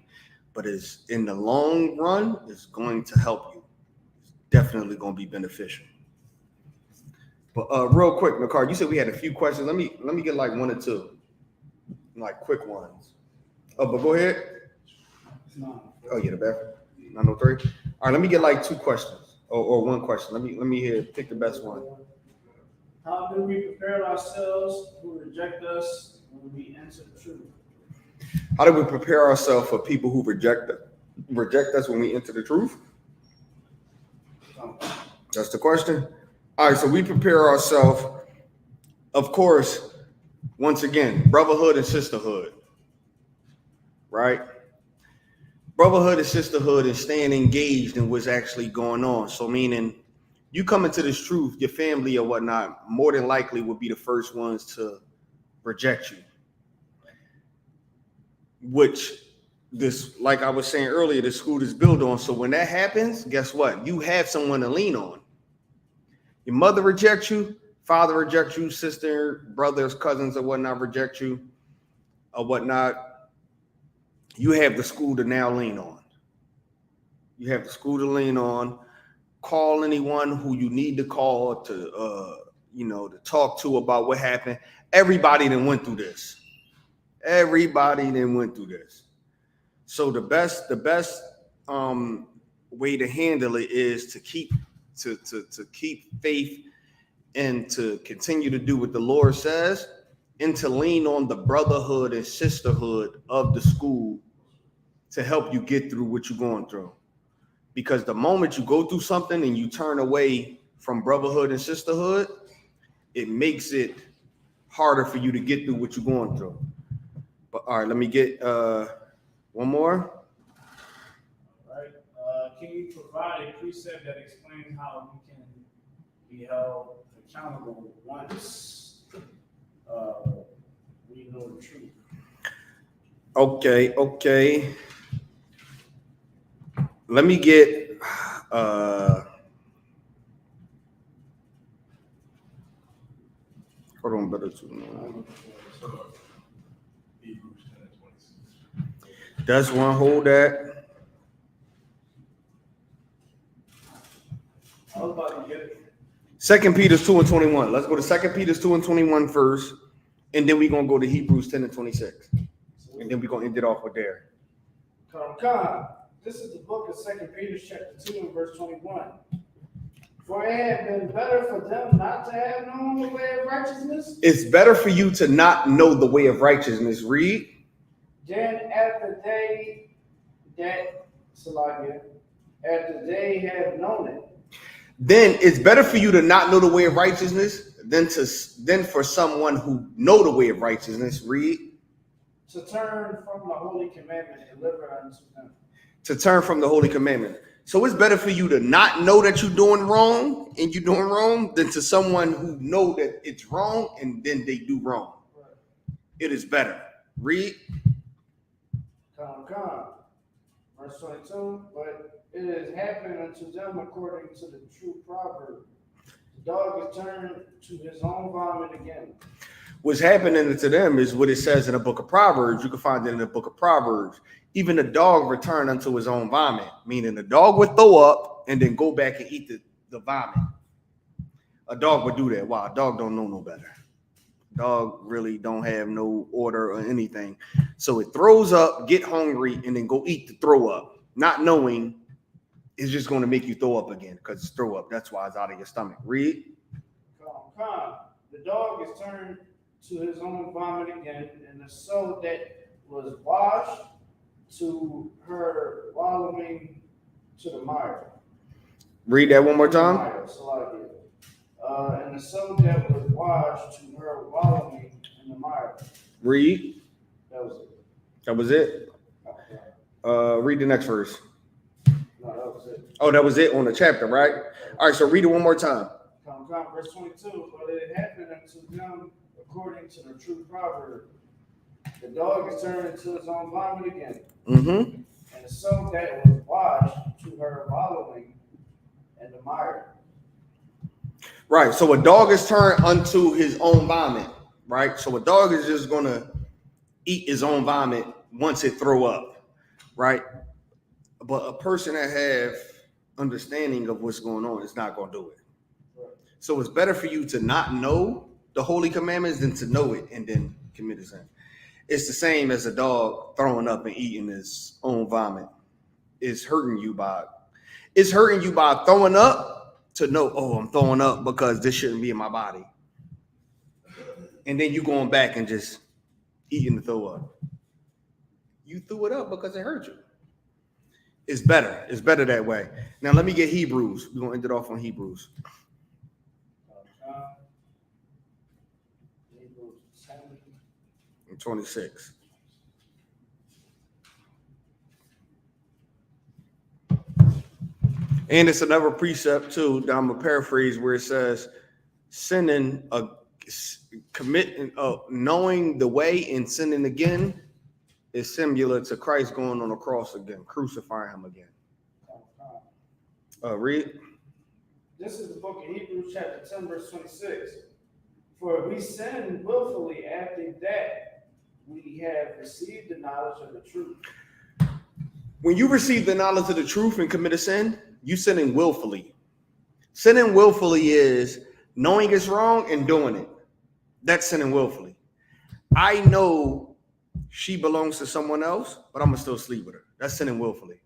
but it's in the long run, it's going to help you. It's definitely going to be beneficial. But real quick, Nakar, you said we had a few questions. Let me get like one or two, like quick ones. Oh, but go ahead. No. Oh yeah, the bathroom. 903. All right, let me get like two questions or one question. Let me hear. Pick the best one. How do we prepare ourselves who reject us when we enter the truth? How do we prepare ourselves for people who reject us when we enter the truth? That's the question. All right, so we prepare ourselves, of course, once again, brotherhood and sisterhood, right? Brotherhood and sisterhood and staying engaged in what's actually going on. So meaning you come into this truth, your family or whatnot, more than likely will be the first ones to reject you. Which this, like I was saying earlier, the school is built on. So when that happens, guess what? You have someone to lean on. Your mother rejects you, father rejects you, sister, brothers, cousins, or whatnot reject you, or whatnot. You have the school to now lean on. You have the school to lean on. Call anyone who you need to call to, to talk to about what happened. Everybody that went through this. Everybody that went through this. So the best way to handle it is to keep faith and to continue to do what the Lord says, and to lean on the brotherhood and sisterhood of the school to help you get through what you're going through. Because the moment you go through something and you turn away from brotherhood and sisterhood, it makes it harder for you to get through what you're going through. But all right, let me get one more. All right. Can you provide a precept that explains how we can be held accountable once we know the truth? Okay. Let me get hold on, better to know. Hebrews 10 and 26. That's one, hold that. I was about to get it. 2 Peter 2 and 21. Let's go to 2 Peter 2 and 21 first, and then we're gonna go to Hebrews 10 and 26. And then we're gonna end it off with there. Come. This is the book of 2 Peter chapter 2 and verse 21. For it had been better for them not to have known the way of righteousness. It's better for you to not know the way of righteousness. Read. Then after they have known it. Then it's better for you to not know the way of righteousness than for someone who know the way of righteousness. Read. To turn from the holy commandment delivered unto them. To turn from the holy commandment. So it's better for you to not know that you're doing wrong and you're doing wrong than to someone who know that it's wrong and then they do wrong. Right. It is better. Read. Come. Verse 22. But it has happened unto them according to the true proverb. The dog is turned to his own vomit again. What's happening to them is what it says in the book of Proverbs. You can find it in the book of Proverbs. Even the dog returned unto his own vomit, meaning the dog would throw up and then go back and eat the vomit. A dog would do that. Wow, a dog don't know no better. Dog really don't have no order or anything. So it throws up, get hungry, and then go eat the throw up, not knowing it's just going to make you throw up again because it's throw up. That's why it's out of your stomach. Read. Come. The dog is turned to his own vomit again, and the soul that was washed to her wallowing to the mire. Read that one more time. And the soul that was washed to her wallowing in the mire. Read. That was it. Read the next verse. No, that was it. Oh, that was it on the chapter, right? All right, so read it one more time. Come, verse 22. But it happened unto them according to the true proverb. The dog is turned into his own vomit again. Mm-hmm. And the soul that was washed to her wallowing in the mire. Right. So a dog is turned unto his own vomit. Right. So a dog is just gonna eat his own vomit once it throw up. Right. But a person that have understanding of what's going on is not gonna do it. Right. So it's better for you to not know the holy commandments than to know it and then commit a sin. It's the same as a dog throwing up and eating his own vomit. It's hurting you by throwing up to know, oh, I'm throwing up because this shouldn't be in my body. And then you going back and just eating the throw up. You threw it up because it hurt you. It's better. It's better that way. Now let me get Hebrews. We're gonna end it off on Hebrews. Hebrews 10. 26. And it's another precept too that I'm gonna paraphrase where it says, sinning, knowing the way and sinning again is similar to Christ going on the cross again, crucifying him again. Read. This is the book of Hebrews, chapter 10, verse 26. For we sin willfully after that we have received the knowledge of the truth. When you receive the knowledge of the truth and commit a sin, you sinning willfully. Sinning willfully is knowing it's wrong and doing it. That's sinning willfully. I know she belongs to someone else, but I'm gonna still sleep with her. That's sinning willfully.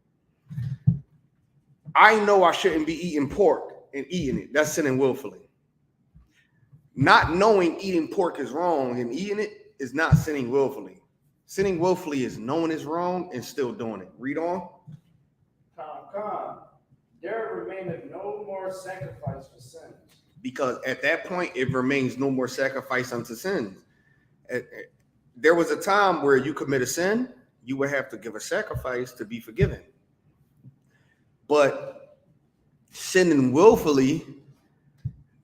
I know I shouldn't be eating pork and eating it. That's sinning willfully. Not knowing eating pork is wrong and eating it is not sinning willfully. Sinning willfully is knowing it's wrong and still doing it. Read on. Come. There remaineth no more sacrifice for sins. Because at that point, it remains no more sacrifice unto sins. There was a time where you commit a sin, you would have to give a sacrifice to be forgiven. But sinning willfully,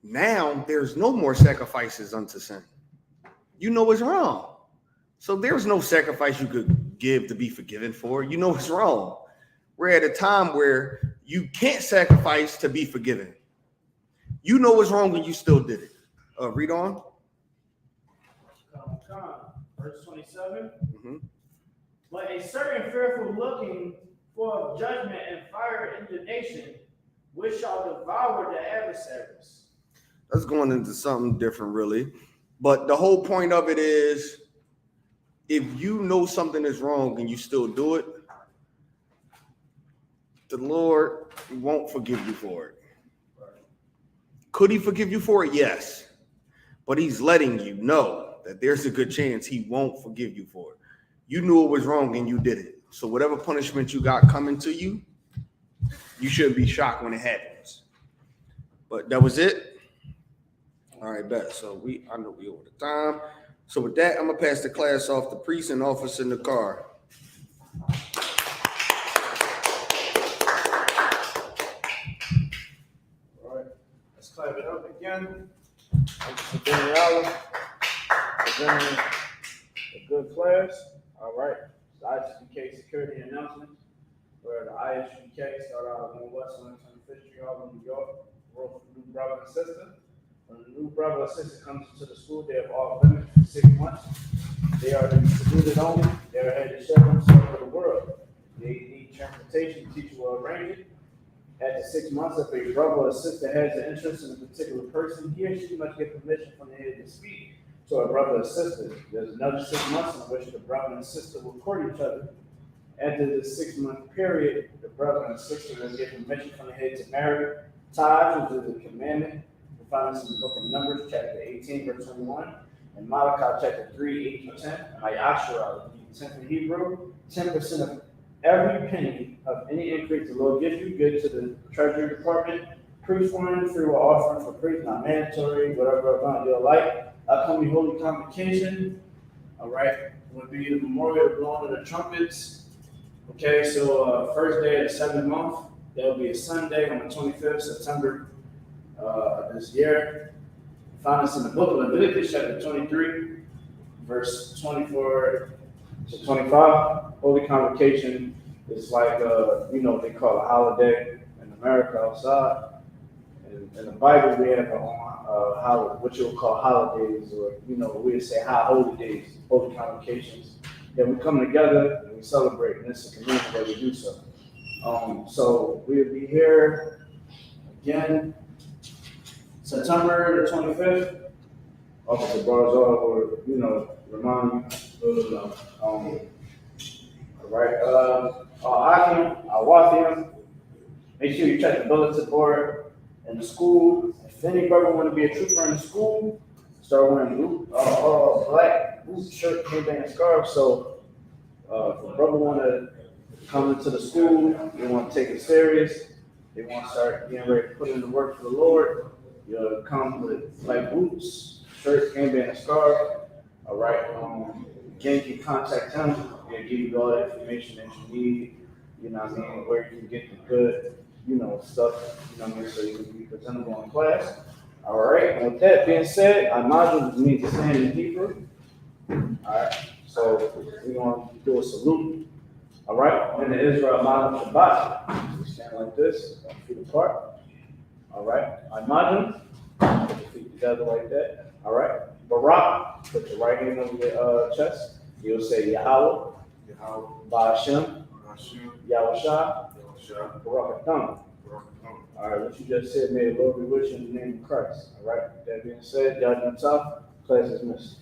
now there's no more sacrifices unto sin. You know it's wrong. So there's no sacrifice you could give to be forgiven for. You know it's wrong. We're at a time where you can't sacrifice to be forgiven. You know it's wrong and you still did it. Read on. Come. Verse 27. Mm-hmm. But a certain fearful looking for judgment and fire indignation, which shall devour the adversaries. That's going into something different, really. But the whole point of it is, if you know something is wrong and you still do it, the Lord won't forgive you for it. Could he forgive you for it? Yes. But he's letting you know that there's a good chance he won't forgive you for it. You knew it was wrong and you did it. So whatever punishment you got coming to you, you shouldn't be shocked when it happens. But that was it. All right, bet. So I know we over the time. So with that, I'm gonna pass the class off to priest and officer in the car. All right, let's clap it up again. Thank you for Daniela presenting a good class. All right, the Isupk security announcements. Where the Isupk start out on West 125th Street, Harlem, New York. Work for new brother and sister. When the new brother or sister comes into the school, they have off limits for 6 months. They are to be secluded only. They are headed to share themselves with the world. They need transportation. The teacher will arrange it. After 6 months, if a brother or sister has an interest in a particular person, he or she must get permission from the head to speak to a brother or sister. There's another 6 months in which the brother and sister will court each other. After the 6 month period, the brother and sister will get permission from the head to marry. Tithes, which is a commandment, we find this in the book of Numbers, chapter 18, verse 21, and Malachi, chapter 3, 8 to 10, and Asherah, 10 in Hebrew, 10% of every penny of any increase the Lord gives you, give to the treasury department. Priest one, free will offering for priests, not mandatory, whatever amount you like. Upcoming holy convocation, all right, would be the memorial blowing of the trumpets. Okay, so first day of the 7th month, there will be a Sunday on the 25th September this year. Find us in the book of Leviticus, chapter 23, verse 24 to 25. Holy convocation is like, they call it a holiday in America outside. In the Bible, we have what you would call holidays, or, we'd say high holy days, holy convocations. That we come together and we celebrate, and it's a community that we do so. So we'll be here again September the 25th. Officer Barzal will, remind you, all right, Akim, Awathim, make sure you check the bulletin board in the school. If any brother want to be a trooper in the school, start wearing black boot shirt, handband, and scarf. So, if a brother want to come into the school, they want to take it serious, they want to start getting ready to put in the work for the Lord, you'll come with black boots, shirt, handband, and scarf. All right. Again, you can contact him. He'll give you all the information that you need. You know what I mean? Where you can get the good, stuff. You know what I mean? So you can be presentable in class. All right. And with that being said, our module means to stand in Hebrew. All right. So we're going to do a salute. All right. In the Israel module Shabbat, we stand like this, feet apart. All right. Our module, put your feet together like that. All right. Barak, put your right hand on your chest. You'll say Yahweh, Ba'ashem, Yahushua, Barak Atah. All right, what you just said, may the Lord be with you in the name of Christ. All right, with that being said, Yahweh Atah, class is dismissed.